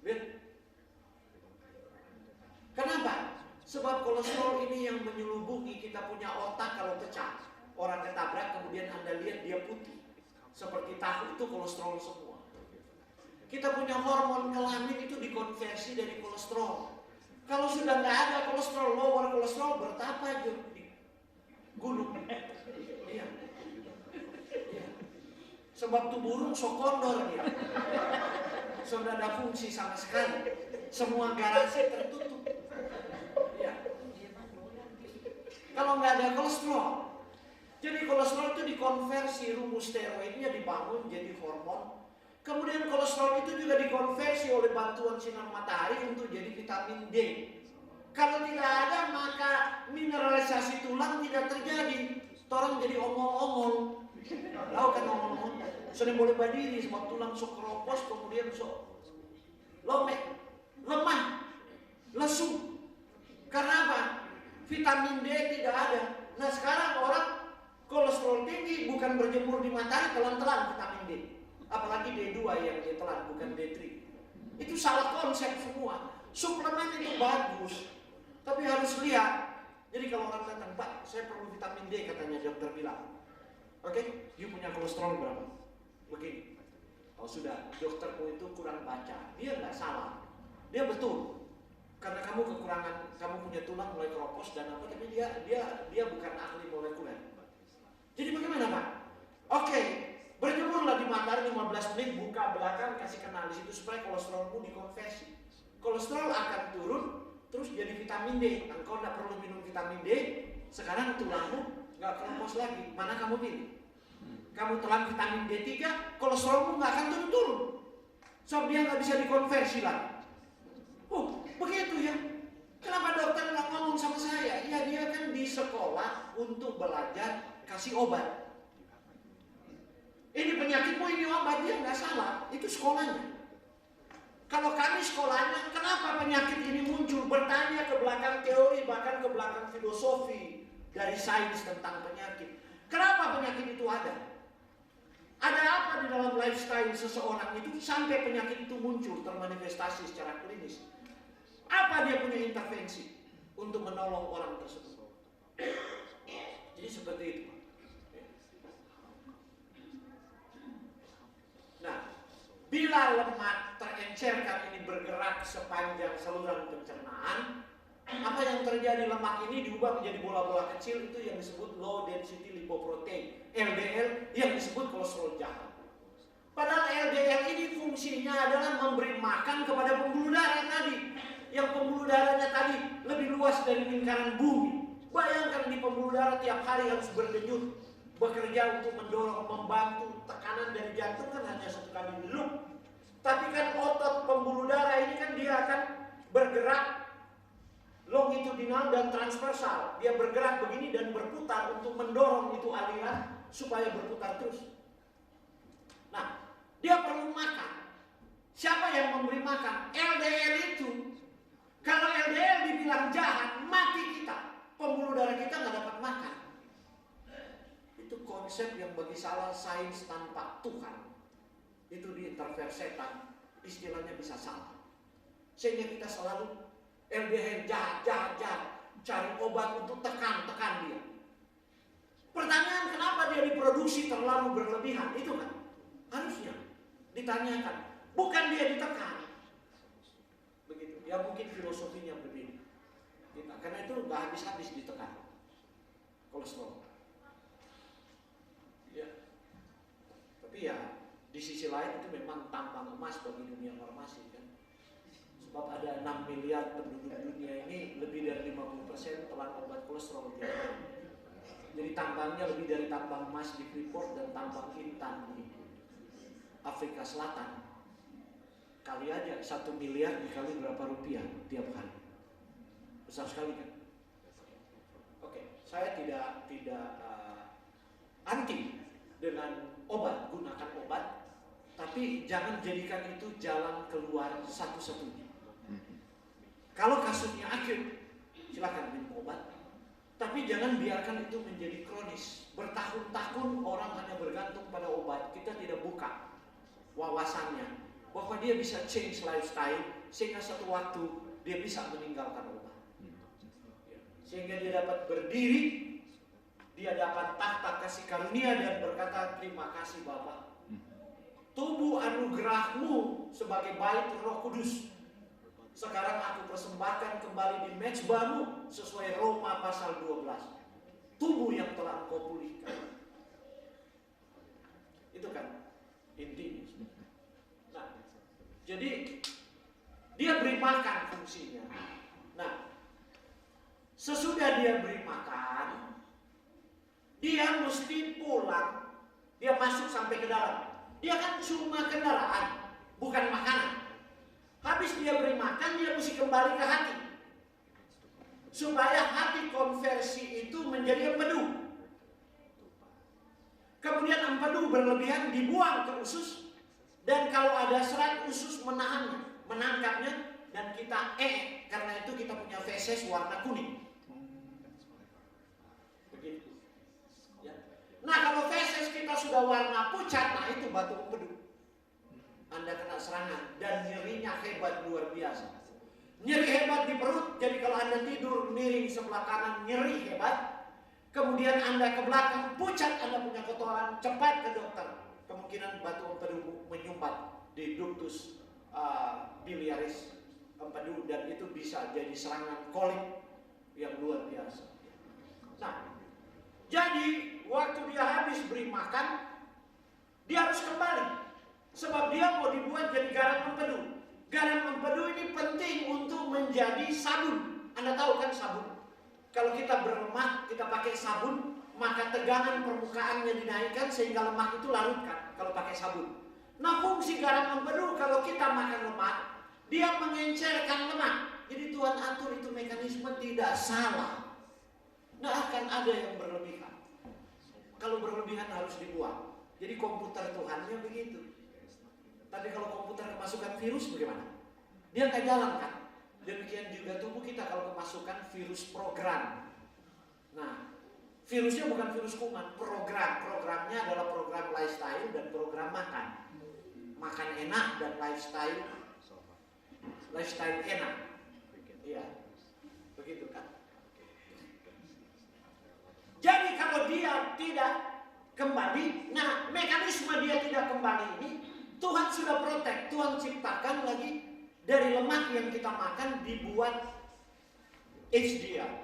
A: Lihat. Kenapa? Sebab kolesterol ini yang menyelubuhi kita punya otak kalau pecah. Orang ketabrak kemudian Anda lihat dia putih. Seperti tahu itu kolesterol semua. Kita punya hormon kelamin itu dikonversi dari kolesterol. Kalau sudah nggak ada kolesterol, lower kolesterol, bertapa aja di gunung. Iya. Iya. Sebab tuh burung sok kondor dia. Sudah ada fungsi sama sekali. Semua garasi tertutup. Iya. Kalau nggak ada kolesterol. Jadi kolesterol itu dikonversi, rumus steroidnya dibangun jadi hormon. Kemudian kolesterol itu juga dikonversi oleh bantuan sinar matahari untuk jadi vitamin D. Kalau tidak ada maka mineralisasi tulang tidak terjadi. Orang jadi omol-omol. Tahu kan omol-omol? Sering boleh berdiri sebab tulang sok keropos kemudian sok lomek, lemah, lesu. Karena apa? Vitamin D tidak ada. Nah sekarang orang kolesterol tinggi bukan berjemur di matahari telan-telan vitamin D. Apalagi D2 yang dia telan, bukan D3. Itu salah konsep semua. Suplemen itu bagus, tapi harus lihat. Jadi kalau orang datang, Pak, saya perlu vitamin D, katanya dokter bilang. Oke, you punya kolesterol berapa? Begini. Oh sudah, dokterku itu kurang baca. Dia nggak salah, dia betul. Karena kamu kekurangan, kamu punya tulang mulai keropos dan apa, tapi dia bukan ahli molekuler. Jadi bagaimana Pak? Oke. Berjemurlah di matahari 15 menit, buka belakang, kasih kenal di situ supaya kolesterolmu dikonversi. Kolesterol akan turun, terus jadi vitamin D. Engkau tidak perlu minum vitamin D, sekarang tulangmu nggak keropos lagi. Mana kamu pilih? Kamu telan vitamin D3, kolesterolmu nggak akan turun-turun. Sebab dia nggak bisa dikonversi lagi. Oh, begitu ya. Kenapa dokter nggak ngomong sama saya? Ya dia kan di sekolah untuk belajar kasih obat. Ini penyakitmu, ini obat, dia nggak salah. Itu sekolahnya. Kalau kami sekolahnya, kenapa penyakit ini muncul? Bertanya ke belakang teori, bahkan ke belakang filosofi dari sains tentang penyakit. Kenapa penyakit itu ada? Ada apa di dalam lifestyle seseorang itu sampai penyakit itu muncul, termanifestasi secara klinis? Apa dia punya intervensi untuk menolong orang tersebut? Jadi seperti itu. Nah, bila lemak terencerkan ini bergerak sepanjang saluran pencernaan, apa yang terjadi? Lemak ini diubah menjadi bola-bola kecil, itu yang disebut low density lipoprotein, LDL, yang disebut kolesterol jahat. Padahal LDL ini fungsinya adalah memberi makan kepada pembuluh darah tadi, yang pembuluh darahnya tadi lebih luas dari lingkaran bumi. Bayangkan di pembuluh darah tiap hari harus berdenyut, bekerja untuk mendorong, membantu tekanan dari jantung kan hanya satu kali denyut. Tapi kan otot pembuluh darah ini kan dia akan bergerak longitudinal dan transversal. Dia bergerak begini dan berputar untuk mendorong itu aliran supaya berputar terus. Nah, dia perlu makan. Siapa yang memberi makan? LDL itu. Kalau LDL dibilang jahat, mati kita. Pembuluh darah kita nggak dapat makan. Itu konsep yang bagi salah sains tanpa Tuhan. Itu diintervensi setan. Istilahnya bisa salah. Sehingga kita selalu LDL jahat. Cari obat untuk tekan dia. Pertanyaan kenapa dia diproduksi terlalu berlebihan? Itu kan harusnya ditanyakan. Bukan dia ditekan. Begitu. Ya mungkin filosofinya berbeda. Karena itu nggak habis-habis ditekan. Kolesterol. Ya. Tapi ya di sisi lain itu memang tambang emas bagi dunia farmasi kan. Sebab ada 6 miliar penduduk dunia ini, lebih dari 50% telan obat kolesterol tiap hari. Jadi tambangnya lebih dari tambang emas di Freeport dan tambang intan di Afrika Selatan. Kali aja 1 miliar dikali berapa rupiah tiap hari. Besar sekali kan? Oke, saya tidak anti dengan obat, gunakan obat, tapi jangan jadikan itu jalan keluar satu-satunya. Kalau kasusnya akut, silakan minum obat, tapi jangan biarkan itu menjadi kronis. Bertahun-tahun orang hanya bergantung pada obat, kita tidak buka wawasannya bahwa dia bisa change lifestyle sehingga satu waktu dia bisa meninggalkan obat. Sehingga dia dapat berdiri, dia dapat tahta kasih karunia dan berkata terima kasih Bapa. Tubuh anugerahmu sebagai bait Roh Kudus. Sekarang aku persembahkan kembali di mezbamu sesuai Roma pasal 12. Tubuh yang telah engkau pulihkan. Itu kan intinya. Nah, jadi dia beri makan fungsinya. Nah, sesudah dia beri makan, dia mesti pulang. Dia masuk sampai ke dalam. Dia kan cuma kendaraan, bukan makanan. Habis dia beri makan, dia mesti kembali ke hati. Supaya hati konversi itu menjadi empedu. Kemudian empedu berlebihan dibuang ke usus. Dan kalau ada serat, usus menahannya, menangkapnya. Dan kita karena itu kita punya feses warna kuning. Begitu. Ya. Nah kalau feses kita sudah warna pucat, nah itu batu empedu. Anda kena serangan dan nyerinya hebat luar biasa. Nyeri hebat di perut, jadi kalau Anda tidur miring sebelah kanan nyeri hebat. Kemudian Anda ke belakang pucat, Anda punya kotoran, cepat ke dokter. Kemungkinan batu empedu menyumbat di ductus biliaris empedu dan itu bisa jadi serangan kolik yang luar biasa. Nah, jadi waktu dia habis beri makan, dia harus kembali. Sebab dia mau dibuat jadi garam empedu. Garam empedu ini penting untuk menjadi sabun. Anda tahu kan sabun? Kalau kita berlemak, kita pakai sabun, maka tegangan permukaannya dinaikkan sehingga lemak itu larutkan kalau pakai sabun. Nah fungsi garam empedu kalau kita makan lemak, dia mengencerkan lemak. Jadi Tuhan atur itu mekanisme tidak salah. Nggak akan ada yang berlebihan. Kalau berlebihan harus dibuang. Jadi komputer Tuhannya begitu. Tapi kalau komputer kemasukan virus bagaimana? Dia nggak jalan kan? Demikian juga tubuh kita kalau kemasukan virus program. Nah, virusnya bukan virus kuman, programnya adalah program lifestyle dan program makan. Makan enak dan lifestyle enak. Iya, begitu kan? Jadi kalau dia tidak kembali, nah mekanisme dia tidak kembali ini Tuhan sudah protek, Tuhan ciptakan lagi dari lemak yang kita makan dibuat HDL,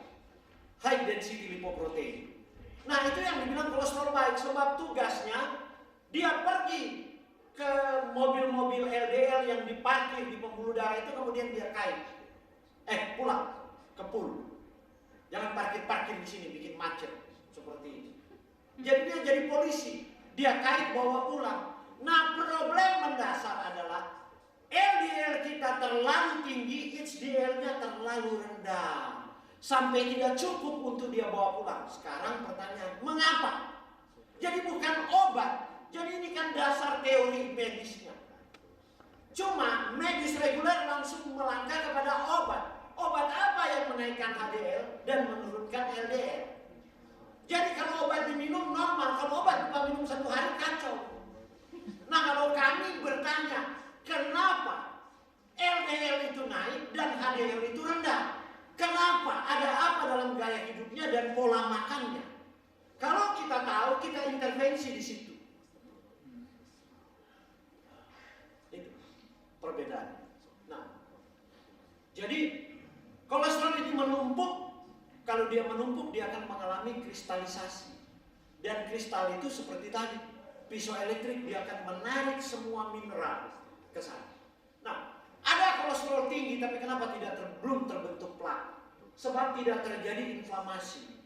A: high density lipoprotein. Nah itu yang dibilang kolesterol baik, sebab tugasnya dia pergi ke mobil-mobil LDL yang diparkir di pembuluh darah itu, kemudian dia kait, pulang ke pool. Jangan parkir di sini bikin macet seperti ini. Jadi dia jadi polisi, dia kait bawa pulang. Nah problem mendasar adalah LDL kita terlalu tinggi, HDL-nya terlalu rendah. Sampai tidak cukup untuk dia bawa pulang. Sekarang pertanyaan, mengapa? Jadi bukan obat. Jadi ini kan dasar teori medisnya. Cuma medis reguler langsung melangkah kepada obat. Obat apa yang menaikkan HDL dan menurunkan LDL? Jadi kalau obat diminum normal, kalau obat bukan minum 1 hari kacau. Nah kalau kami bertanya, kenapa LDL itu naik dan HDL itu rendah? Kenapa? Ada apa dalam gaya hidupnya dan pola makannya? Kalau kita tahu, kita intervensi di situ. Itu perbedaan. Nah, jadi kolesterol ini menumpuk. Kalau dia menumpuk, dia akan mengalami kristalisasi. Dan kristal itu seperti tadi, pisau elektrik, dia akan menarik semua mineral ke sana. Nah, ada kolesterol tinggi, tapi kenapa belum terbentuk plak? Sebab tidak terjadi inflamasi.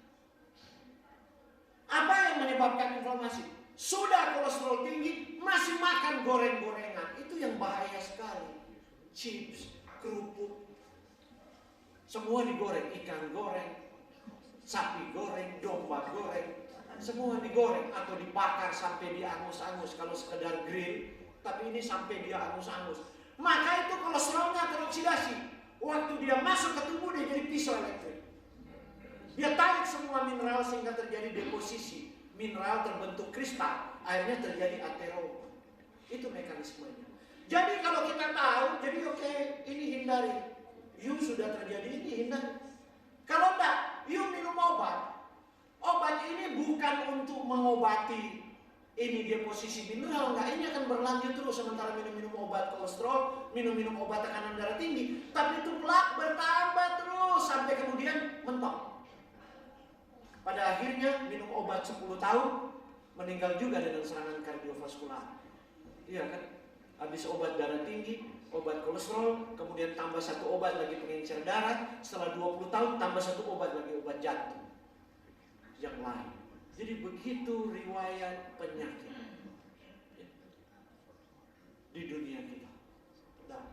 A: Apa yang menyebabkan inflamasi? Sudah kolesterol tinggi, masih makan goreng-gorengan. Itu yang bahaya sekali. Chips, kerupuk, semua digoreng. Ikan goreng, sapi goreng, domba goreng, semua digoreng atau dibakar sampai diangus-angus. Kalau sekedar grill, tapi ini sampai dia angus-angus. Maka itu kolesterolnya teroksidasi. Waktu dia masuk ke tubuh, dia jadi pisau elektrik. Dia tarik semua mineral sehingga terjadi deposisi. Mineral terbentuk kristal, akhirnya terjadi ateroba. Itu mekanismenya. Jadi kalau kita tahu, jadi oke, ini hindari. You sudah terjadi, ini hindari. Kalau enggak, you minum obat. Obat ini bukan untuk mengobati ini deposisi mineral, enggak, ini akan berlanjut terus sementara minum-minum obat kolesterol, minum-minum obat tekanan darah tinggi, tapi itu plak bertambah terus sampai kemudian mentok. Pada akhirnya minum obat 10 tahun, meninggal juga dengan serangan kardiovaskular. Iya kan? Habis obat darah tinggi, obat kolesterol, kemudian tambah 1 obat lagi pengencer darah, setelah 20 tahun tambah 1 obat lagi, obat jantung yang lain. Jadi begitu riwayat penyakit di dunia kita. Nah,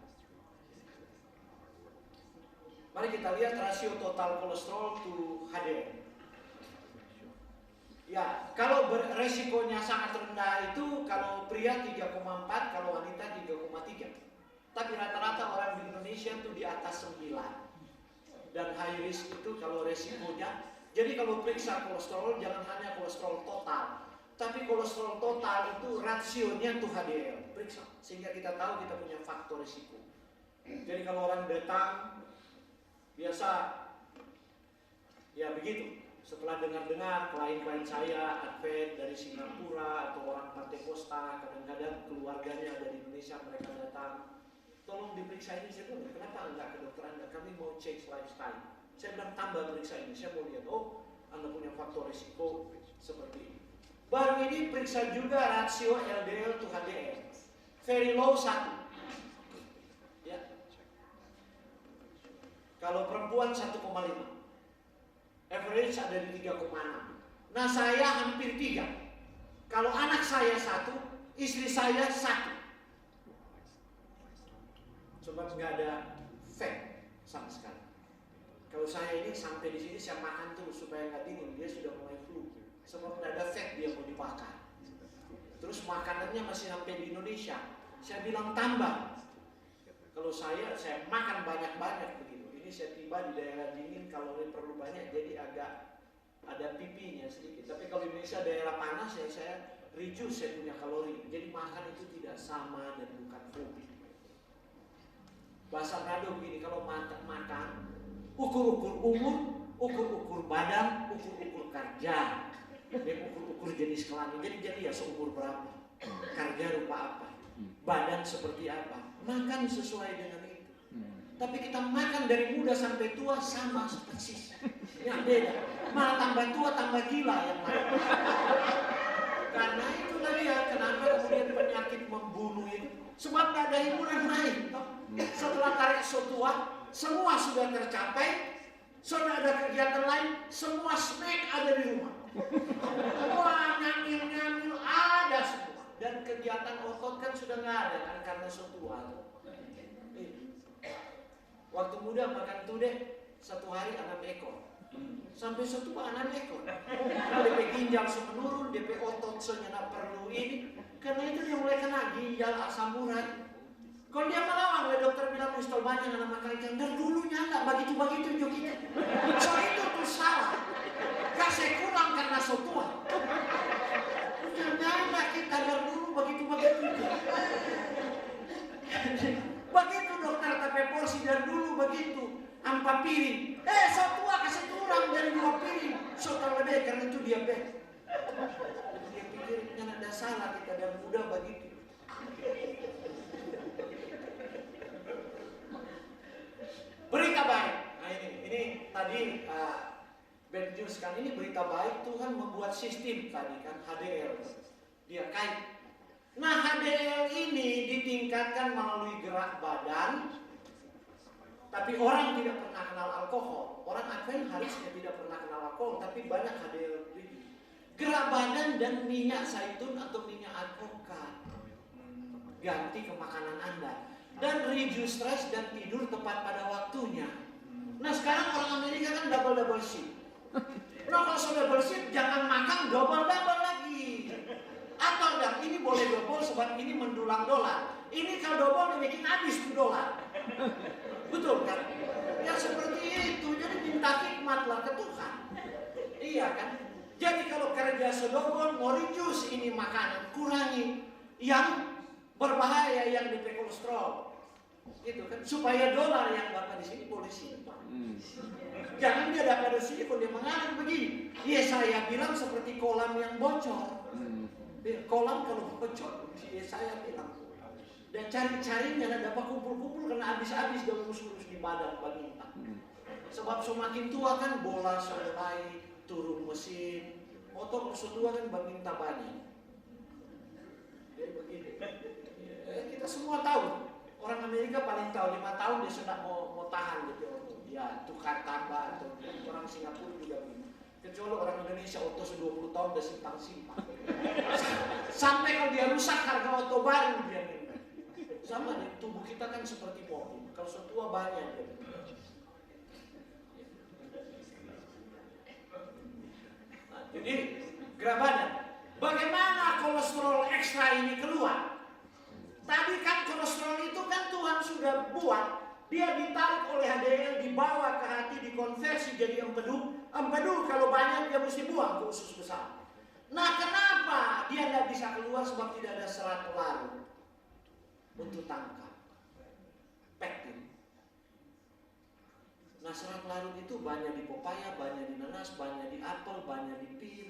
A: mari kita lihat rasio total kolesterol to HDL. Ya, kalau resikonya sangat rendah itu kalau pria 3,4, kalau wanita 3,3. Tapi rata-rata orang di Indonesia itu di atas 9. Dan high risk itu kalau resikonya. Jadi kalau periksa kolesterol jangan hanya kolesterol total, tapi kolesterol total itu rasionya tuh HDL, periksa sehingga kita tahu kita punya faktor risiko. Jadi kalau orang datang biasa ya begitu, setelah dengar-dengar klien-klien saya Advent dari Singapura atau orang Pantekosta, kadang-kadang keluarganya ada di Indonesia, mereka datang, tolong diperiksa ini. Saya bilang, kenapa enggak ke dokter Anda, kami mau change lifestyle. Saya bilang tambah periksa ini, saya mau lihat, oh Anda punya faktor risiko seperti ini. Baru ini periksa juga rasio LDL to HDL, very low 1. Ya. Kalau perempuan 1,5, average ada di 3,6. Nah saya hampir 3. Kalau anak saya 1, istri saya 1. Sebab nggak ada fat sama sekali. Kalau saya ini sampai di sini saya makan terus supaya nggak dingin, dia sudah mulai flu. Sebab nggak ada fat dia mau dibakar. Terus makanannya masih sampai di Indonesia. Saya bilang tambah. Kalau saya makan banyak-banyak begitu. Ini saya tiba di daerah dingin, kalori perlu banyak, jadi agak ada pipinya sedikit. Tapi kalau Indonesia daerah panas ya saya reduce saya punya kalori. Jadi makan itu tidak sama dan bukan fobia. Bahasa Manado begini, kalau makan ukur-ukur umur, ukur-ukur badan, ukur-ukur kerja, dan ukur-ukur jenis kelamin. Jadi ya seumur berapa, kerja rupa apa, badan seperti apa, makan sesuai dengan itu. Tapi kita makan dari muda sampai tua sama persis, yang beda. Malah tambah tua tambah gila yang lain. Karena itulah dia kenapa kemudian penyakit membunuh itu, sebab tidak ada hiburan lain. Setelah tarik tua, semua sudah tercapai, sudah ada kegiatan lain, semua snack ada di rumah. Wah, nyamil-nyamil ada semua. Dan kegiatan otot kan sudah nggak ada kan karena tua. Waktu muda makan tude 1 hari 6 ekor. Sampai setua 6 ekor. Karena DP ginjal menurun, DP otot senyana perlu ini. Karena itu dia mulai kena ginjal, asam urat. Kalau dia melawan, dokter bilang install banyak anak makan ikan. Dan dulu nyata, begitu-begitu juga itu. So itu tuh salah. Kasih kurang karena so tua. Nyata kita dari dulu begitu-begitu. Begitu dokter tapi porsi dari dulu begitu. Ampa piring. So tua kasih kurang dari 2 piring. So terlebih karena itu diabetes. Dia pikir nyata ada salah kita dari muda begitu. Berita baik. Nah ini tadi bad news kan, ini berita baik. Tuhan membuat sistem tadi kan HDL. Dia kait. Nah HDL ini ditingkatkan melalui gerak badan. Tapi orang tidak pernah kenal alkohol. Orang Advent harusnya tidak pernah kenal alkohol, tapi banyak HDL ini. Gerak badan dan minyak zaitun atau minyak alkohol. Ganti ke makanan Anda. Dan reduce stress dan tidur tepat pada waktunya. Nah sekarang orang Amerika kan double shift. Nah kalau sudah double shift jangan makan double lagi. Atau enggak, ini boleh double sebab ini mendulang dolar. Ini kalau double bikin habis $2. Betul kan? Ya seperti itu. Jadi minta hikmatlah ke Tuhan. Iya kan? Jadi kalau kerja sedobel mau reduce ini makanan, kurangi yang berbahaya yang di kolesterol. Gitu kan? Supaya dolar yang Bapak di sini boleh simpan. Jangan dia dapat di sini kalau dia mengalir begini. Iya saya bilang seperti kolam yang bocor. Kolam kalau bocor, saya bilang. Dan cari-cari nggak dapat kumpul-kumpul karena habis-habis dia urus-urus di badan balita. Sebab semakin tua kan bola selesai turun mesin, otot tua kan balita banyak. Jadi begini. Kita semua tahu. Orang Amerika paling tahu 5 tahun dia sudah mau tahan gitu. Ya tukar tambah atau orang Singapura juga begitu. Kecuali orang Indonesia oto 20 tahun udah simpang-simpang. Sampai kalau dia rusak harga oto baru dia minta. Sama nih, tubuh kita kan seperti mobil. Kalau setua banyak dia. Nah, jadi gerak badan. Bagaimana kolesterol ekstra ini keluar? Tadi kan kolesterol itu kan Tuhan sudah buat. Dia ditarik oleh HDL, dibawa ke hati, dikonversi jadi empedu. Empedu kalau banyak dia mesti buang ke usus besar. Nah kenapa dia tidak bisa keluar? Sebab tidak ada serat larut untuk tangkap pektin. Nah serat larut itu banyak di pepaya, banyak di nanas, banyak di apel, banyak di pir.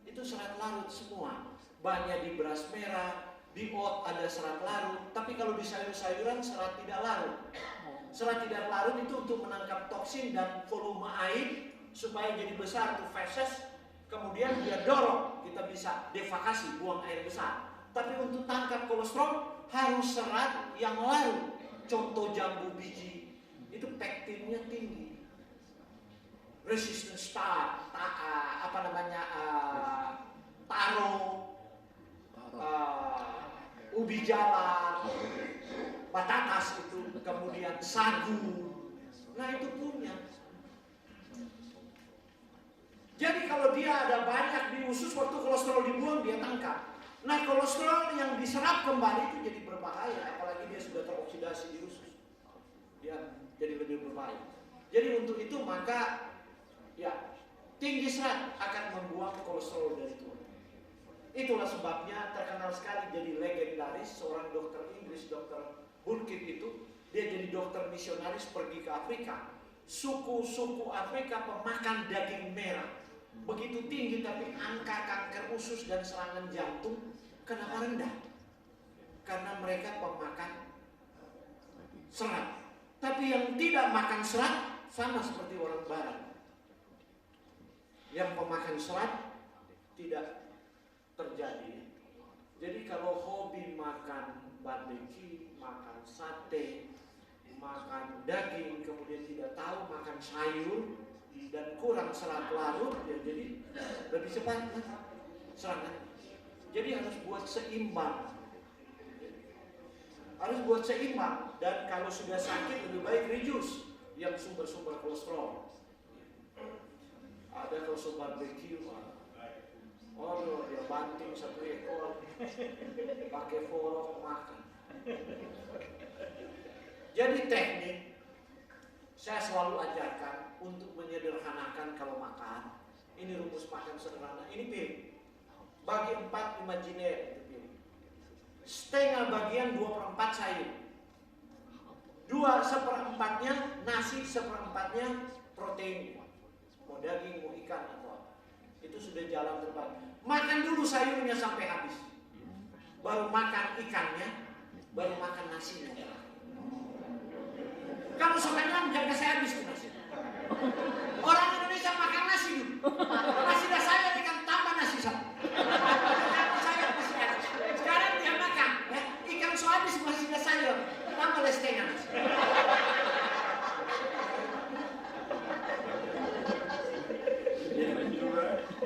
A: Itu serat larut semua. Banyak di beras merah, di oat ada serat larut. Tapi kalau di sayur-sayuran serat tidak larut. Serat tidak larut itu untuk menangkap toksin dan volume air supaya jadi besar tuh feses. Kemudian dia dorong, kita bisa defekasi, buang air besar. Tapi untuk tangkap kolesterol harus serat yang larut. Contoh jambu biji itu pektinnya tinggi. Resistant starch, taro, ubi jalar, batatas itu, kemudian sagu. Nah itu punya. Jadi kalau dia ada banyak di usus waktu kolesterol dibuang dia tangkap. Nah kolesterol yang diserap kembali itu jadi berbahaya, apalagi dia sudah teroksidasi di usus. Dia jadi lebih berbahaya. Jadi untuk itu maka ya tinggi serat akan membuang kolesterol dari tubuh. Itulah sebabnya terkenal sekali jadi legendaris seorang dokter Inggris, dokter Burkitt itu. Dia jadi dokter misionaris pergi ke Afrika. Suku-suku Afrika pemakan daging merah. Begitu tinggi tapi angka kanker usus dan serangan jantung kenapa rendah? Karena mereka pemakan serat. Tapi yang tidak makan serat sama seperti orang barat. Yang pemakan serat tidak terjadi. Jadi kalau hobi makan barbecue, makan sate, makan daging, kemudian tidak tahu makan sayur dan kurang serat larut, ya jadi lebih cepat serangan. Jadi harus buat seimbang. Harus buat seimbang, dan kalau sudah sakit lebih baik reduce yang sumber-sumber kolesterol. Ada kalau sobat barbecue, oh dia banting 1 ekor, pakai forok makan. Jadi teknik saya selalu ajarkan untuk menyederhanakan kalau makan. Ini rumus makan sederhana. Ini piring. Bagi 4 imajiner itu piring. Setengah bagian 2/4 sayur. 2/4-nya nasi, 1/4-nya protein. Mau daging, mau ikan atau apa. Itu sudah jalan terbaik. Makan dulu sayurnya sampai habis. Baru makan ikannya, baru makan nasinya. Kalau sekarang jaga saya habis tuh nasi. Orang Indonesia makan nasi dulu. Nasi dah saya ikan tambah nasi satu. Saya masih habis. Sekarang dia makan, ya, ikan so habis masih dah saya tambah setengah nasi.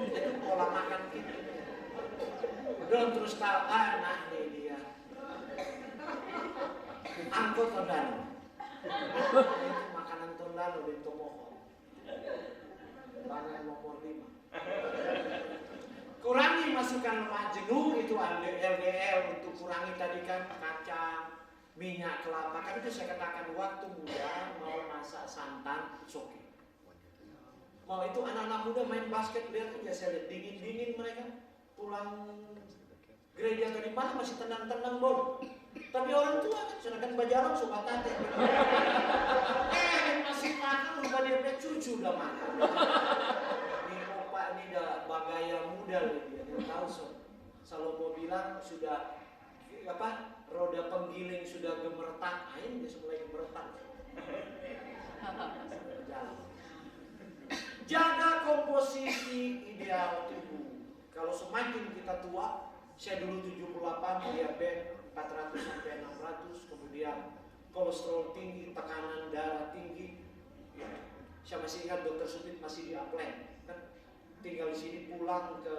A: Itu pola makan kita. Belum terus tahu, nah ini dia. Angkot tondano. Itu makanan tondano di Tomohon. Tangan nomor 5. Kurangi masukan lemak jenuh, itu LDL, untuk kurangi tadi kan kacang, minyak kelapa. Kan itu saya katakan waktu muda mau masak santan, it's okay. Mau itu anak-anak muda main basket, lihat aja, saya lihat dingin-dingin mereka pulang gereja tadi malam masih tendang-tendang bola. Tapi orang tua kan sedangkan bajalan sobat tate. Masih makan, lupa dia punya cucu udah makan. Ini opa ini udah bagaya muda loh dia tahu so. Salomo bilang sudah apa? Roda penggiling sudah gemertak, ini dia mulai gemertak. Jaga komposisi ideal tubuh. Kalau semakin kita tua, saya dulu 78, diabetes 400 sampai 600, kemudian kolesterol tinggi, tekanan darah tinggi. Ya. Saya masih ingat dokter Supit masih di Upland, kan? Tinggal di sini, pulang ke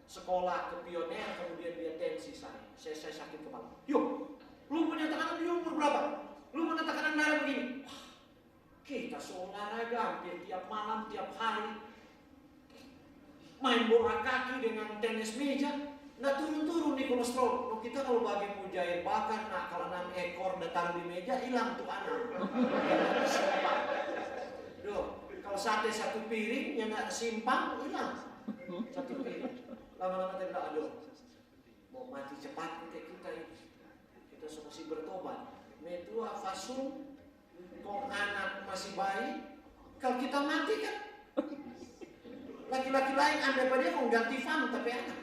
A: sekolah ke Pioner, kemudian dia tensi saya sakit kepala. Yuk, lu punya tekanan di umur berapa? Lu punya tekanan darah begini. Wah, kita olahraga hampir tiap malam, tiap hari. Main bola kaki dengan tenis meja. Nah turun-turun nih kolesterol. Loh, kita kalau bagi mujair bakar, nah kalau 6 ekor datang di meja, hilang tuh anak. Duh, kalau sate 1 piring, yang gak simpang, hilang 1 piring. Lama-lama kita bilang, aduh, mau mati cepat kita ini. Kita mesti bertobat. Metua fasum, kok anak masih bayi, kalau kita mati kan, laki-laki lain andai pada dia mau ganti fam tapi anak.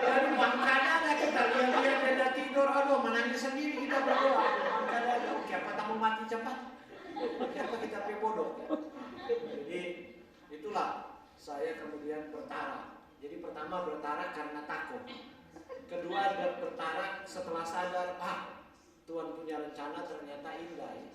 A: Jadi bangkanya ada kita lihat dia tidur, aduh menangis sendiri, kita berdoa. Bangkanya ada, oke apa tak mau mati cepat? Apa kita bodoh? Jadi itulah saya kemudian bertara. Jadi pertama bertara karena takut. Kedua bertara setelah sadar, Tuhan punya rencana ternyata indah ya.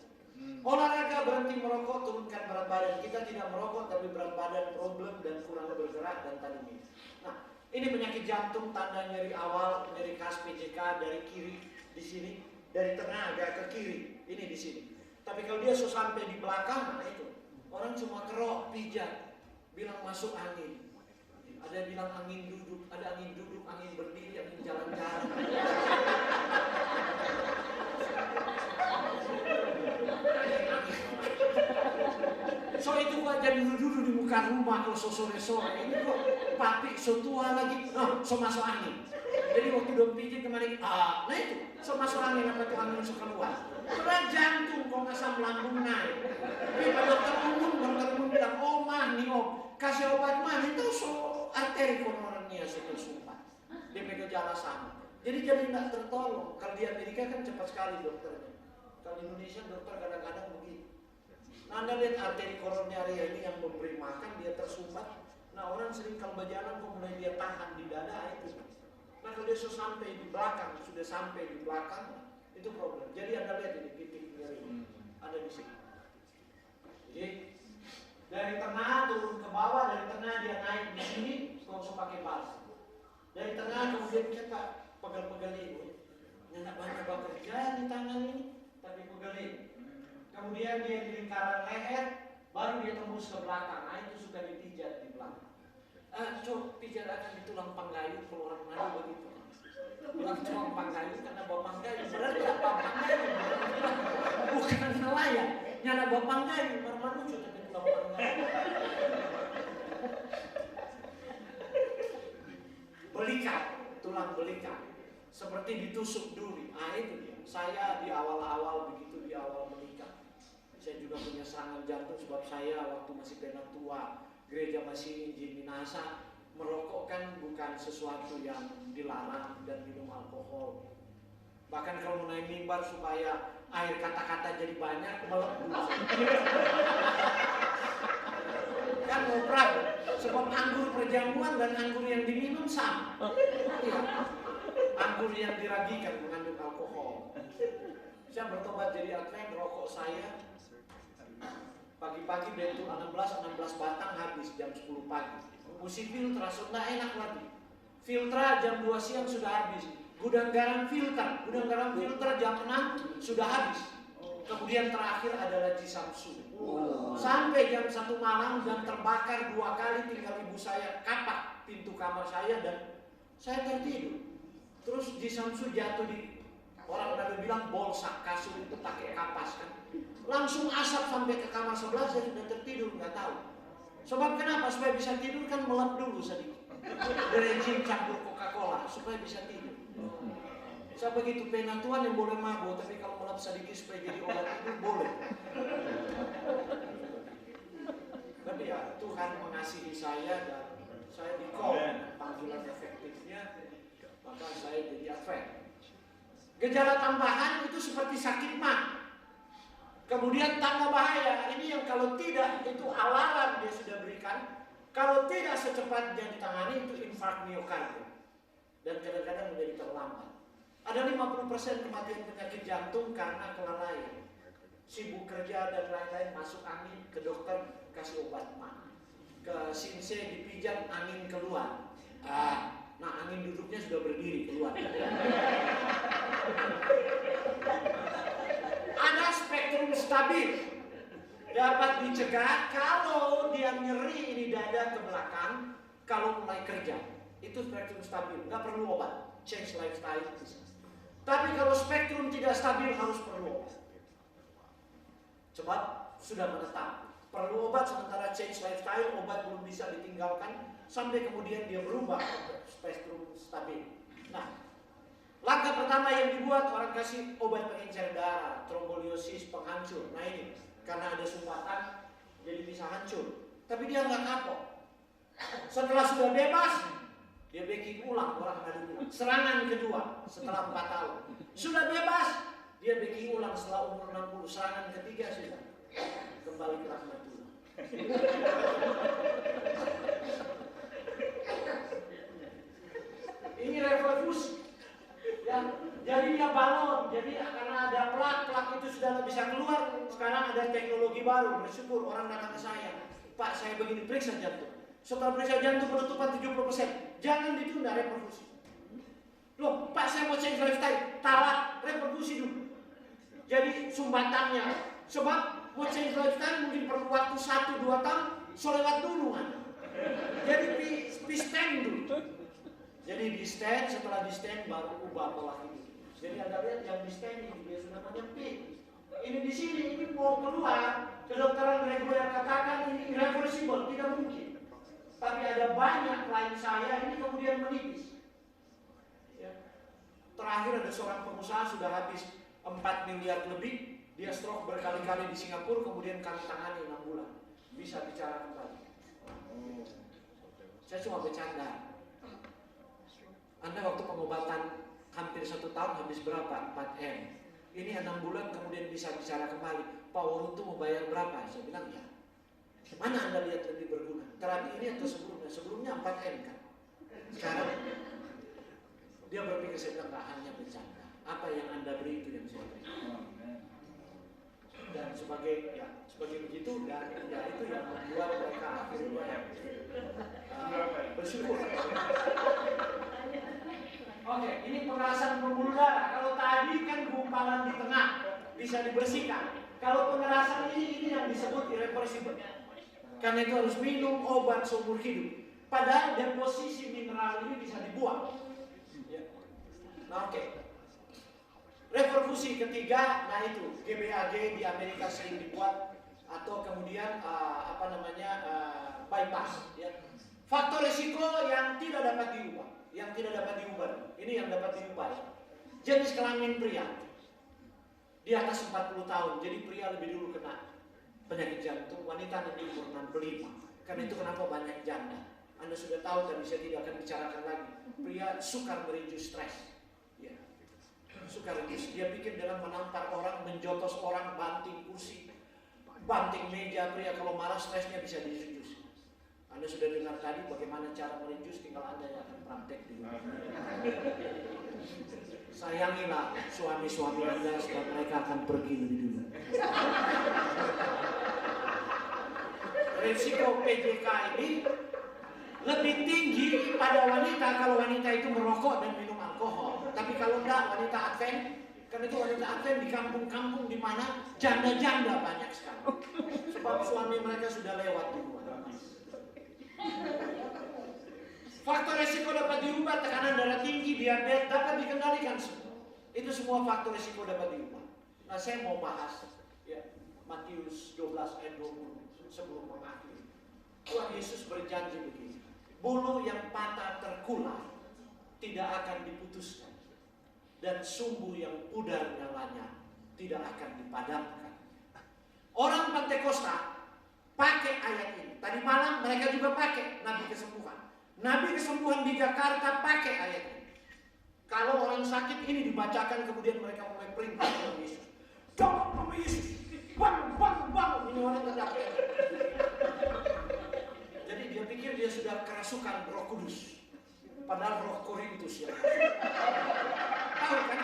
A: Olahraga, berhenti merokok, turunkan berat badan. Kita tidak merokok tapi berat badan problem dan kurang bergerak dan tadi ini. Nah, ini penyakit jantung, tanda nyeri awal, nyeri khas PJK dari kiri di sini, dari tengah agak ke kiri, ini di sini. Tapi kalau dia sampai di belakang, nah itu orang cuma kerok, pijat, bilang masuk angin. Ada yang bilang angin duduk, ada angin duduk, angin berdiri, angin jalan-jalan. So itu kok jadi duduk di muka rumah kalau sore-sore ini kok papi so tua lagi, so masuk angin. Jadi waktu dong pijit kemarin, nah itu so masuk angin apa tuh angin so keluar. Berat jantung kok ngasam lambung naik. Tapi dokter umum bilang, oh mah nih om, kasih obat mah itu so arteri koronernya so tersumpat. Dia pegang jala sama. Jadi tidak tertolong. Kalau di Amerika kan cepat sekali dokternya. Kalau di Indonesia dokter kadang-kadang begitu. Nah, Anda lihat arteri koroner ini yang memberi makan dia tersumbat. Nah orang sering kalau berjalan kok mulai dia tahan di dada itu. Nah kalau dia sudah sampai di belakang, itu problem. Jadi Anda lihat ini titik nyeri ada di sini. Jadi dari tengah turun ke bawah, dari tengah dia naik di sini, langsung pakai balas. Dari tengah kemudian kita pegel-pegel ini. Nggak banyak bekerja di tangan ini, tapi pegel ini. Kemudian dia di lingkaran leher, baru dia tembus ke belakang. Nah, itu suka dipijat di belakang. Cok, pijat akan di tulang panggayu kalau orang Melayu begitu. Bilang tulang panggayu karena bawa panggayu. Berarti apa panggayu? Bukan nelayan. Nyana bawa panggayu, baru manusia tapi tulang panggayu. Belikat, tulang belikat. Seperti ditusuk duri. Ah itu dia. Saya di awal-awal begitu, di awal menikah. Saya juga punya serangan jantung sebab saya waktu masih penatua, gereja masih izin minasa, merokok kan bukan sesuatu yang dilarang dan minum alkohol. Bahkan kalau mau naik mimbar supaya air kata-kata jadi banyak, melepuh. Kan mau prabu, sebab anggur perjamuan dan anggur yang diminum sama. Ya. Anggur yang diragikan mengandung alkohol. Saya bertobat jadi Advent, rokok saya pagi-pagi bentuk 16 batang habis jam 10 pagi. Musik filtra sudah enak lagi. Filtra jam 2 siang sudah habis. Gudang garam filter jam 6 sudah habis. Kemudian terakhir adalah Cisamsu. Sampai jam 1 malam dan terbakar 2 kali, tinggal ibu saya kapak pintu kamar saya dan saya tertidur. Terus Cisamsu jatuh di, orang ada bilang bolsak, kasur itu pakai kapas kan. Langsung asap sampai ke kamar sebelah, saya sudah tertidur, nggak tahu. Sebab kenapa? Supaya bisa tidur kan melap dulu sedikit. Berejim campur Coca-Cola supaya bisa tidur. Saya begitu penatuan yang boleh mabuk, tapi kalau melap sedikit supaya jadi obat tidur boleh. Tapi ya Tuhan mengasihi saya dan saya di-call panggilan efektifnya, maka saya jadi Advent. Gejala tambahan itu seperti sakit mah. Kemudian tambah bahaya, ini yang kalau tidak itu alarm dia sudah berikan. Kalau tidak secepatnya ditangani itu infark miokardium. Dan kadang-kadang menjadi terlambat. Ada 50% kematian penyakit jantung karena kelalaian. Sibuk kerja dan lain-lain, masuk angin, ke dokter kasih obat mah. Ke sinse dipijat, angin keluar. Nah angin duduknya sudah berdiri keluar. Ada spektrum stabil, dapat dicegah kalau dia nyeri ini dada ke belakang, kalau mulai kerja. Itu spektrum stabil, nggak perlu obat, change lifestyle bisa. Tapi kalau spektrum tidak stabil harus perlu obat. Sebab sudah menetap, perlu obat sementara change lifestyle, obat belum bisa ditinggalkan sampai kemudian dia berubah ke spektrum stabil. Nah, langkah pertama yang dibuat orang kasih obat pengencer darah, tromboliosis, penghancur. Nah ini karena ada sumbatan jadi bisa hancur. Tapi dia nggak kapok. Setelah sudah bebas, dia backing ulang, orang ada bilang. Serangan kedua setelah 4 tahun. Sudah bebas, dia backing ulang setelah umur 60. Serangan ketiga sudah kembali ke rahmatullah. Ini revolusi. Ya, jadi dia balon, jadi karena ada plak itu sudah bisa keluar. Sekarang ada teknologi baru, bersyukur orang datang ke saya. Pak, saya begini, periksa jantung. Setelah periksa jantung penutupan 70%. Jangan ditunda reproduksi. Loh, Pak saya mau change lifestyle, talat reproduksi dulu. Jadi sumbatannya, sebab mau change lifestyle mungkin perlu waktu 1-2 tahun, solewat dulu kan. Jadi stand dulu. Jadi di stand, setelah di stand baru ubah pola hidup. Jadi Anda lihat yang di stand ini dia sudah menyempit. Ini di sini, ini mau keluar. Kedokteran reguler katakan ini irreversible, tidak mungkin. Tapi ada banyak klien saya ini kemudian menipis. Ya. Terakhir ada seorang pengusaha sudah habis 4 miliar lebih, dia stroke berkali-kali di Singapura, kemudian kami tangani 6 bulan. Bisa bicara kembali. Saya cuma bercanda. Anda waktu pengobatan hampir 1 tahun habis berapa? 4M. Ini 6 bulan kemudian bisa bicara kembali. Pak Warun itu mau bayar berapa? Saya bilang ya. Mana Anda lihat lebih berguna? Terapi ini atau sebelumnya? Sebelumnya 4M kan. Sekarang dia berpikir, saya bilang tak hanya bercanda. Apa yang Anda beri itu yang saya beri. Dan sebagai begitu dan ya itu yang membuat mereka akhirnya bersyukur. Oke, ini pengerasan pembuluh darah. Kalau tadi kan gumpalan di tengah bisa dibersihkan. Kalau pengerasan ini yang disebut irreversible. Karena itu harus minum obat seumur hidup. Padahal deposisi mineral ini bisa dibuang. Ya. Nah, oke. Reperfusi ketiga, nah itu GBAG di Amerika sering dibuat, atau kemudian bypass. Ya. Faktor risiko yang tidak dapat diubah, ini yang dapat diubah. Ya. Jenis kelamin pria di atas 40 tahun, jadi pria lebih dulu kena penyakit jantung, wanita nanti umur 65. Karena itu kenapa banyak janda. Anda sudah tahu, tadi saya tidak akan bicarakan lagi. Pria sukar merindu stres. Ya. Sukar rindu. Dia pikir dalam menampar orang, menjotos orang, banting kursi, banting meja. Pria kalau marah stresnya bisa dirindu. Anda sudah dengar tadi bagaimana cara merindu, tinggal Anda yang akan praktek di rumah. Sayangilah suami-suami Anda sebab mereka akan pergi lebih dulu. Risiko PJK ini lebih tinggi pada wanita kalau wanita itu merokok dan minum alkohol. Tapi kalau enggak, wanita Advent, karena itu wanita Advent di kampung-kampung di mana janda-janda banyak sekali. Sebab suami mereka sudah lewat di luar. Faktor resiko dapat diubah, tekanan darah tinggi, diabetes dapat dikendalikan semua. Itu semua faktor resiko dapat diubah. Nah, saya mau bahas ya, Matius 12 ayat 20 sebelum mengakhiri. Tuhan Yesus berjanji begini, bulu yang patah terkulai tidak akan diputuskan, dan sumbu yang pudar nyalanya tidak akan dipadamkan. Orang Pantekosta pakai ayat ini. Tadi malam mereka juga pakai Nabi Kesembuhan. Nabi Kesembuhan di Jakarta pakai ayat ini. Kalau orang sakit ini dibacakan, kemudian mereka mulai perintah Tuhan Yesus. Dalam nama Yesus, bang. Ini orang terdakwa. Jadi dia pikir dia sudah kerasukan Roh Kudus. Padahal Roh Korintus yang tahu kan?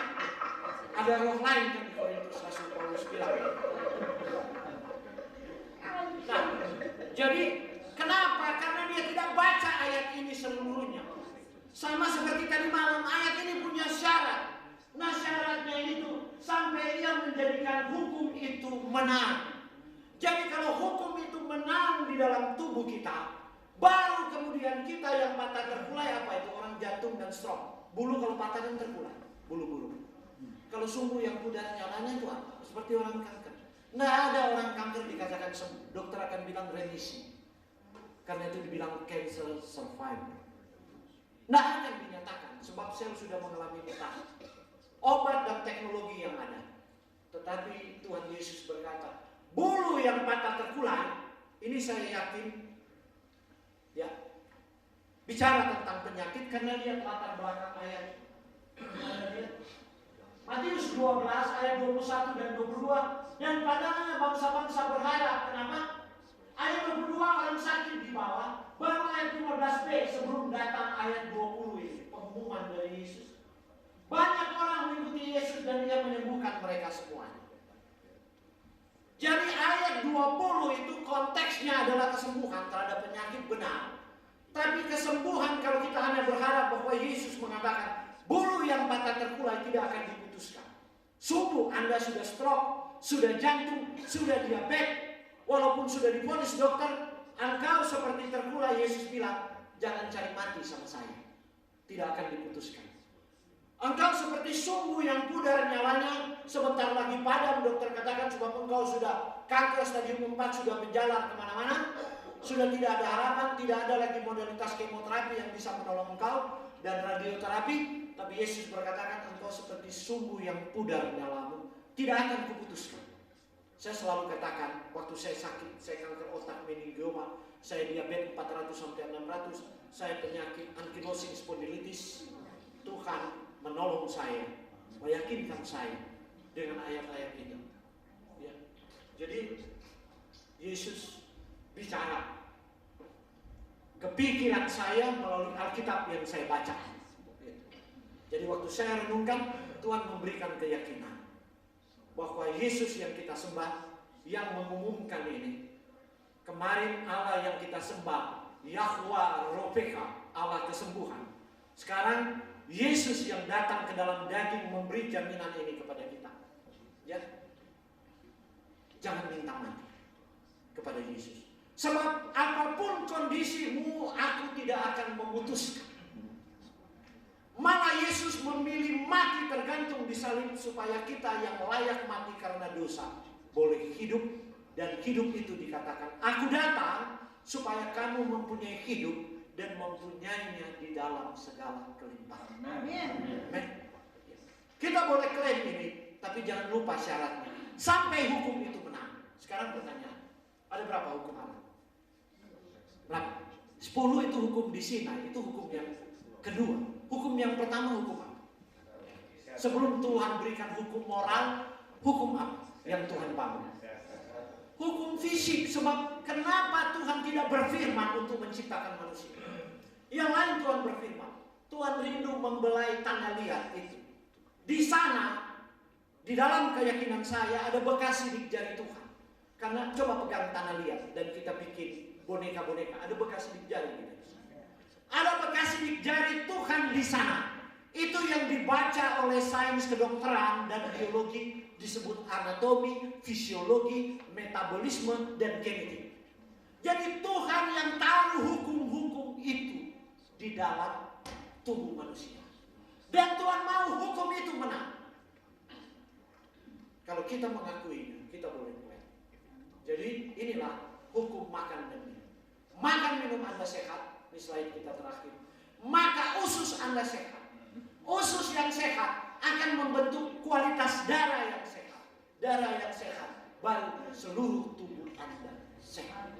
A: Ada roh lain kan di Korintus, Rasul Paulus bilang. Nah, jadi kenapa? Karena dia tidak baca ayat ini seluruhnya. Sama seperti tadi malam, ayat ini punya syarat. Nah, syaratnya itu sampai ia menjadikan hukum itu menang. Jadi kalau hukum itu menang di dalam tubuh kita, baru kemudian kita yang patah terkulai, apa itu? Orang jantung dan stroke. Bulu kalau patah kan terkulai, bulu-bulu. Kalau sumbu yang pudar nyalanya itu apa? Seperti orang kanker. Nggak ada orang kanker dikatakan sembuh. Dokter akan bilang remisi. Karena itu dibilang cancer survivor. Nggak akan dinyatakan, sebab sel sudah mengalami mutasi. Obat dan teknologi yang ada. Tetapi Tuhan Yesus berkata, bulu yang patah terkulai, ini saya yakin, ya, bicara tentang penyakit karena lihat latar belakang ayat. Matius 12 ayat 21 dan 22, dan padanya bangsa-bangsa berharap. Kenapa? Ayat 22 orang sakit di bawah, baru ayat 15b sebelum datang ayat 20 ini, pengumuman dari Yesus. Banyak orang mengikuti Yesus dan dia menyembuhkan mereka semuanya. Jadi ayat 20 itu konteksnya adalah kesembuhan terhadap penyakit, benar. Tapi kesembuhan kalau kita hanya berharap bahwa Yesus mengatakan bulu yang patah terkulai tidak akan diputuskan. Sumbu Anda sudah stroke, sudah jantung, sudah diabetes, walaupun sudah divonis dokter, engkau seperti terkulai, Yesus bilang, jangan cari mati sama saya. Tidak akan diputuskan. Engkau seperti sumbu yang pudar nyalanya, sebentar lagi padam, dokter katakan, sebab engkau sudah kanker stadium 4, sudah menjalar kemana-mana, sudah tidak ada harapan, tidak ada lagi modalitas kemoterapi yang bisa menolong engkau, dan radioterapi. Tapi Yesus berkatakan, engkau seperti sumbu yang pudar nyalamu, tidak akan kuputuskan. Saya selalu katakan, waktu saya sakit, saya kanker otak meningioma, saya diabetes 400-600, saya penyakit ankylosing spondylitis, Tuhan menolong saya, meyakinkan saya dengan ayat-ayat itu. Ya. Jadi Yesus bicara ke pikiran saya melalui Alkitab yang saya baca. Jadi waktu saya renungkan, Tuhan memberikan keyakinan bahwa Yesus yang kita sembah, yang mengumumkan ini. Kemarin Allah yang kita sembah, Yahweh Rofeka, Allah kesembuhan. Sekarang Yesus yang datang ke dalam daging memberi jaminan ini kepada kita. Ya, jangan minta mati kepada Yesus. Sebab apapun kondisimu, aku tidak akan memutuskan. Malah Yesus memilih mati tergantung di salib supaya kita yang layak mati karena dosa boleh hidup, dan hidup itu dikatakan, aku datang supaya kamu mempunyai hidup dan mempunyainya di dalam segala kelimpahan. Amin. Kita boleh klaim ini, tapi jangan lupa syaratnya. Sampai hukum itu menang. Sekarang pertanyaan, ada berapa hukum Allah? Berapa? 10 itu hukum di Sinai, itu hukum yang kedua. Hukum yang pertama hukum apa? Sebelum Tuhan berikan hukum moral, hukum apa yang Tuhan bangun? Hukum fisik. Sebab kenapa Tuhan tidak berfirman untuk menciptakan manusia? Yang lain Tuhan berfirman. Tuhan rindu membelai tanah liat itu. Di sana, di dalam keyakinan saya ada bekas sidik jari Tuhan. Karena coba pegang tanah liat dan kita bikin boneka-boneka, ada bekas sidik jari gitu. Ada bekas sidik jari Tuhan di sana. Itu yang dibaca oleh sains kedokteran dan biologi, disebut anatomi, fisiologi, metabolisme, dan genetik. Jadi Tuhan yang tahu hukum-hukum itu di dalam tubuh manusia. Dan Tuhan mau hukum itu menang. Kalau kita mengakuinya, kita boleh mulai. Jadi inilah hukum makan dan minum. Makan minum Anda sehat, ini slide kita terakhir. Maka usus Anda sehat. Usus yang sehat akan membentuk kualitas darah yang sehat. Darah yang sehat baru seluruh tubuh Anda sehat.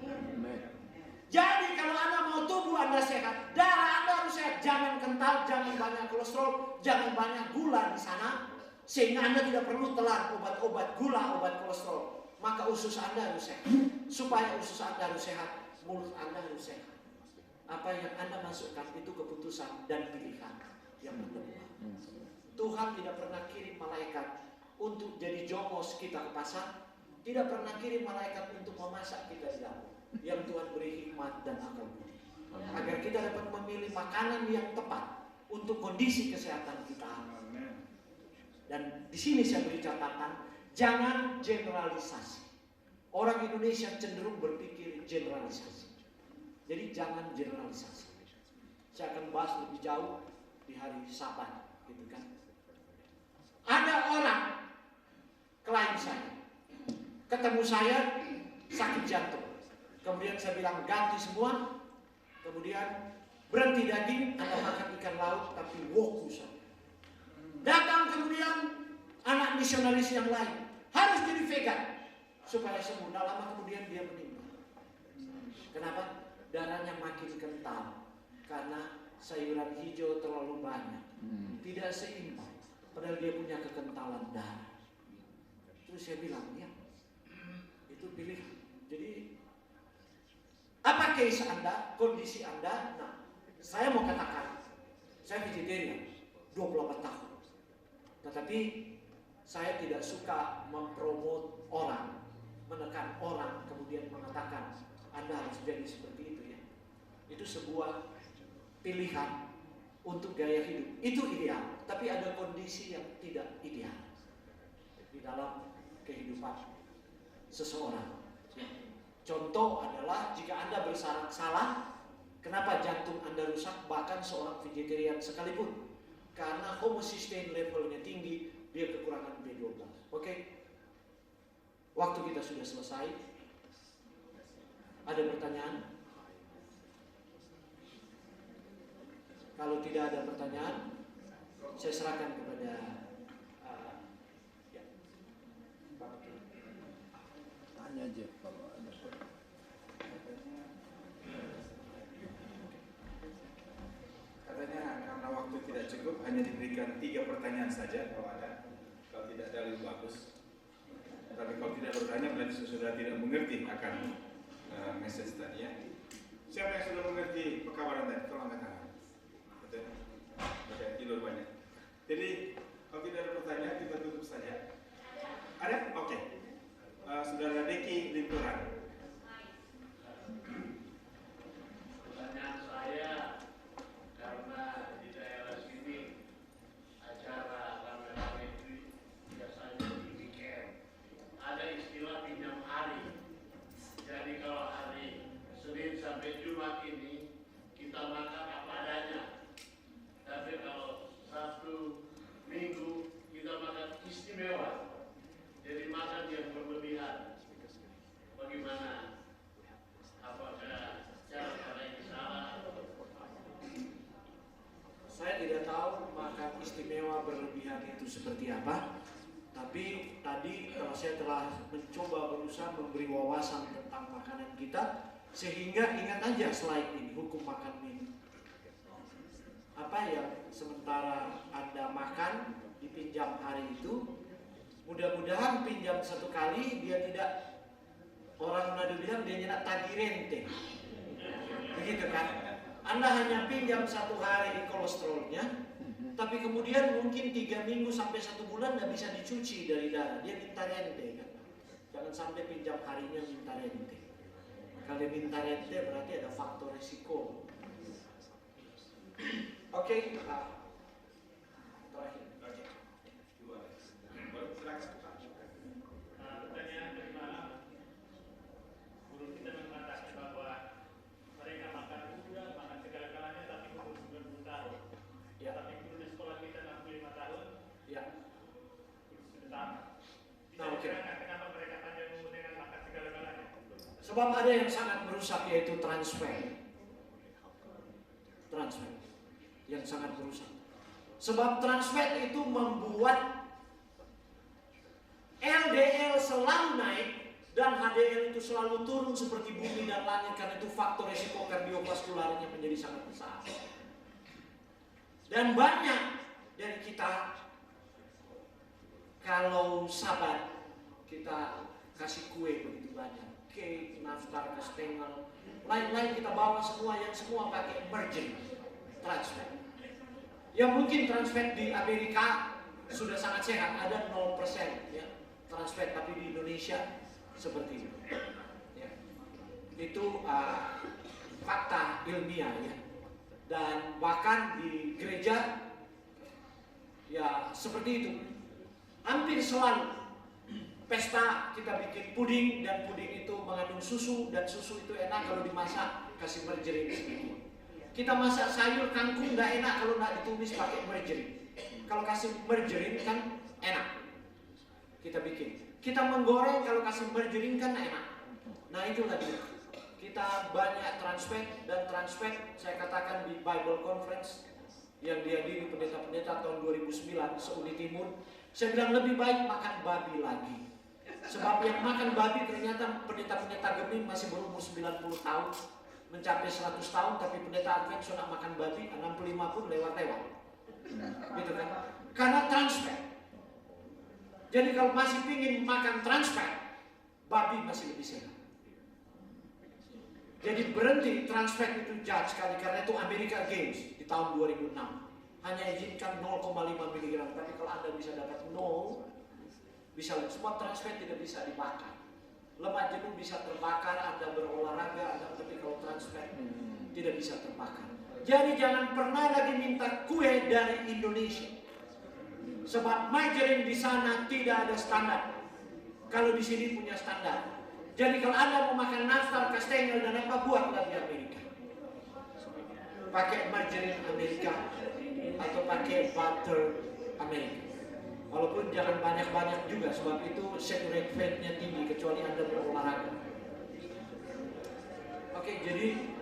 A: Jadi kalau Anda mau tubuh Anda sehat, darah Anda harus sehat. Jangan kental, jangan banyak kolesterol, jangan banyak gula di sana, sehingga Anda tidak perlu telan obat-obat gula, obat kolesterol. Maka usus Anda harus sehat. Supaya usus Anda harus sehat, mulut Anda harus sehat. Apa yang Anda masukkan itu keputusan dan pilihan yang berlebihan. Tuhan tidak pernah kirim malaikat untuk jadi jongos kita ke pasar. Tidak pernah kirim malaikat untuk memasak kita di dapur. Yang Tuhan beri hikmat dan akal budi, agar kita dapat memilih makanan yang tepat untuk kondisi kesehatan kita. Dan di sini saya beri catatan, jangan generalisasi. Orang Indonesia cenderung berpikir generalisasi. Jadi jangan generalisasi. Saya akan bahas lebih jauh di hari Sabat, gitu kan. Ada orang klien saya, ketemu saya sakit jantung. Kemudian saya bilang ganti semua. Kemudian berhenti daging, Anda makan ikan laut tapi woku saja. Datang kemudian anak misionaris yang lain, harus jadi vegan supaya sembuh. Tidak lama kemudian dia meninggal. Kenapa? Darahnya makin kental karena sayuran hijau terlalu banyak, tidak seimbang. Padahal dia punya kekentalan darah. Terus saya bilang, ya itu pilihan. Jadi apa case Anda, kondisi Anda? Nah, saya mau katakan, saya vegetarian 28 tahun. Tetapi saya tidak suka mempromot orang, menekan orang, kemudian mengatakan Anda harus jadi seperti itu ya. Itu sebuah pilihan untuk gaya hidup. Itu ideal, tapi ada kondisi yang tidak ideal di dalam kehidupan seseorang. Contoh adalah jika Anda bersalah salah, kenapa jantung Anda rusak, bahkan seorang vegetarian sekalipun, karena homocysteine levelnya tinggi, dia kekurangan B12. Oke? Waktu kita sudah selesai. Ada pertanyaan? Kalau tidak ada pertanyaan, saya serahkan kepada ya.
B: Tanya aja kalau ada.
C: Katanya karena waktu tidak cukup, hanya diberikan 3 pertanyaan saja kalau ada. Kalau tidak ada lebih bagus. Tapi kalau tidak bertanya berarti sudah tidak mengerti akan message tadi ya. Siapa yang sudah mengerti pekabaran tadi? Tolong angkat tangan. Betul? Oke, tidur banyak. Jadi kalau tidak ada pertanyaan kita tutup saja. Ada? Oke. Saudara Deki Limpuran.
D: Pertanyaan saya, karena di daerah
A: tidak tahu makan istimewa berlebihan itu seperti apa. Tapi tadi kalau saya telah mencoba berusaha memberi wawasan tentang makanan kita, sehingga ingat aja slide ini, hukum makan minum. Apa yang sementara Anda makan dipinjam hari itu, mudah-mudahan pinjam satu kali dia tidak, orang Manado bilang dia tidak tagih rente. Begitu kan? Anda hanya pinjam satu hari kolesterolnya, tapi kemudian mungkin 3 minggu sampai 1 bulan tidak bisa dicuci dari darah. Dia minta rente kan? Jangan sampai pinjam harinya minta rente. Kalau dia minta rente berarti ada faktor risiko. Oke, terakhir.
D: Pertanyaan kedua, guru kita mengatakan bahwa mereka makan udang, makan segala-galanya, tapi umur 90 tahun.
A: Ya.
D: Tapi guru di sekolah kita 65 tahun,
A: Ya.
D: sudah sama. Bisa
A: Nah, oke.
D: diterangkan kenapa mereka panjang umur dengan makan segala-galanya?
A: Sebab ada yang sangat merusak, yaitu transfer yang sangat merusak. Sebab transfer itu membuat LDL selalu naik dan HDL itu selalu turun seperti bumi dan langit, karena itu faktor risiko kardiovaskularnya menjadi sangat besar. Dan banyak dari kita kalau sabat kita kasih kue begitu banyak, cake, nastar, kastengel, lain-lain kita bawa semua, yang semua pakai emerging transfer. Ya mungkin transfer di Amerika sudah sangat sehat, ada 0% ya transfer, tapi di Indonesia seperti itu. Ya. Itu fakta ilmiah ya. Dan bahkan di gereja ya seperti itu. Hampir selalu pesta kita bikin puding, dan puding itu mengandung susu, dan susu itu enak kalau dimasak kasih margarin sedikit. Kita masak sayur kangkung nggak enak kalau nggak ditumis pakai margarin. Kalau kasih margarin kan enak. Kita bikin. Kita menggoreng kalau kasih margarin kan enak. Nah itulah dia. Kita banyak transfer, dan transfer saya katakan di Bible Conference yang dihadiri pendeta-pendeta tahun 2009 se-Uni Timur. Saya bilang lebih baik makan babi lagi. Sebab yang makan babi ternyata pendeta-pendeta Geming masih berumur 90 tahun, mencapai 100 tahun, tapi pendeta Advent sudah makan babi 65 pun lewat-lewat. Gitu kan? Karena transfer. Jadi kalau masih ingin makan transfer, babi masih lebih sehat. Jadi berhenti transfer itu jahat sekali, karena itu Amerika Games di tahun 2006 hanya izinkan 0,5 mg, tapi kalau Anda bisa dapat 0, bisa lihat semua transfer tidak bisa dibakar. Lemak jenuh bisa terbakar, Anda berolahraga, tapi kalau transfer tidak bisa terbakar. Jadi jangan pernah lagi minta kue dari Indonesia. Sebab margarin di sana tidak ada standar. Kalau di sini punya standar. Jadi kalau Anda mau makan nastar, kastengel dan apa, buatlah di Amerika. Pakai margarin Amerika atau pakai butter Amerika. Walaupun jangan banyak-banyak juga, sebab itu saturate fat-nya tinggi kecuali Anda berolahraga. Oke, jadi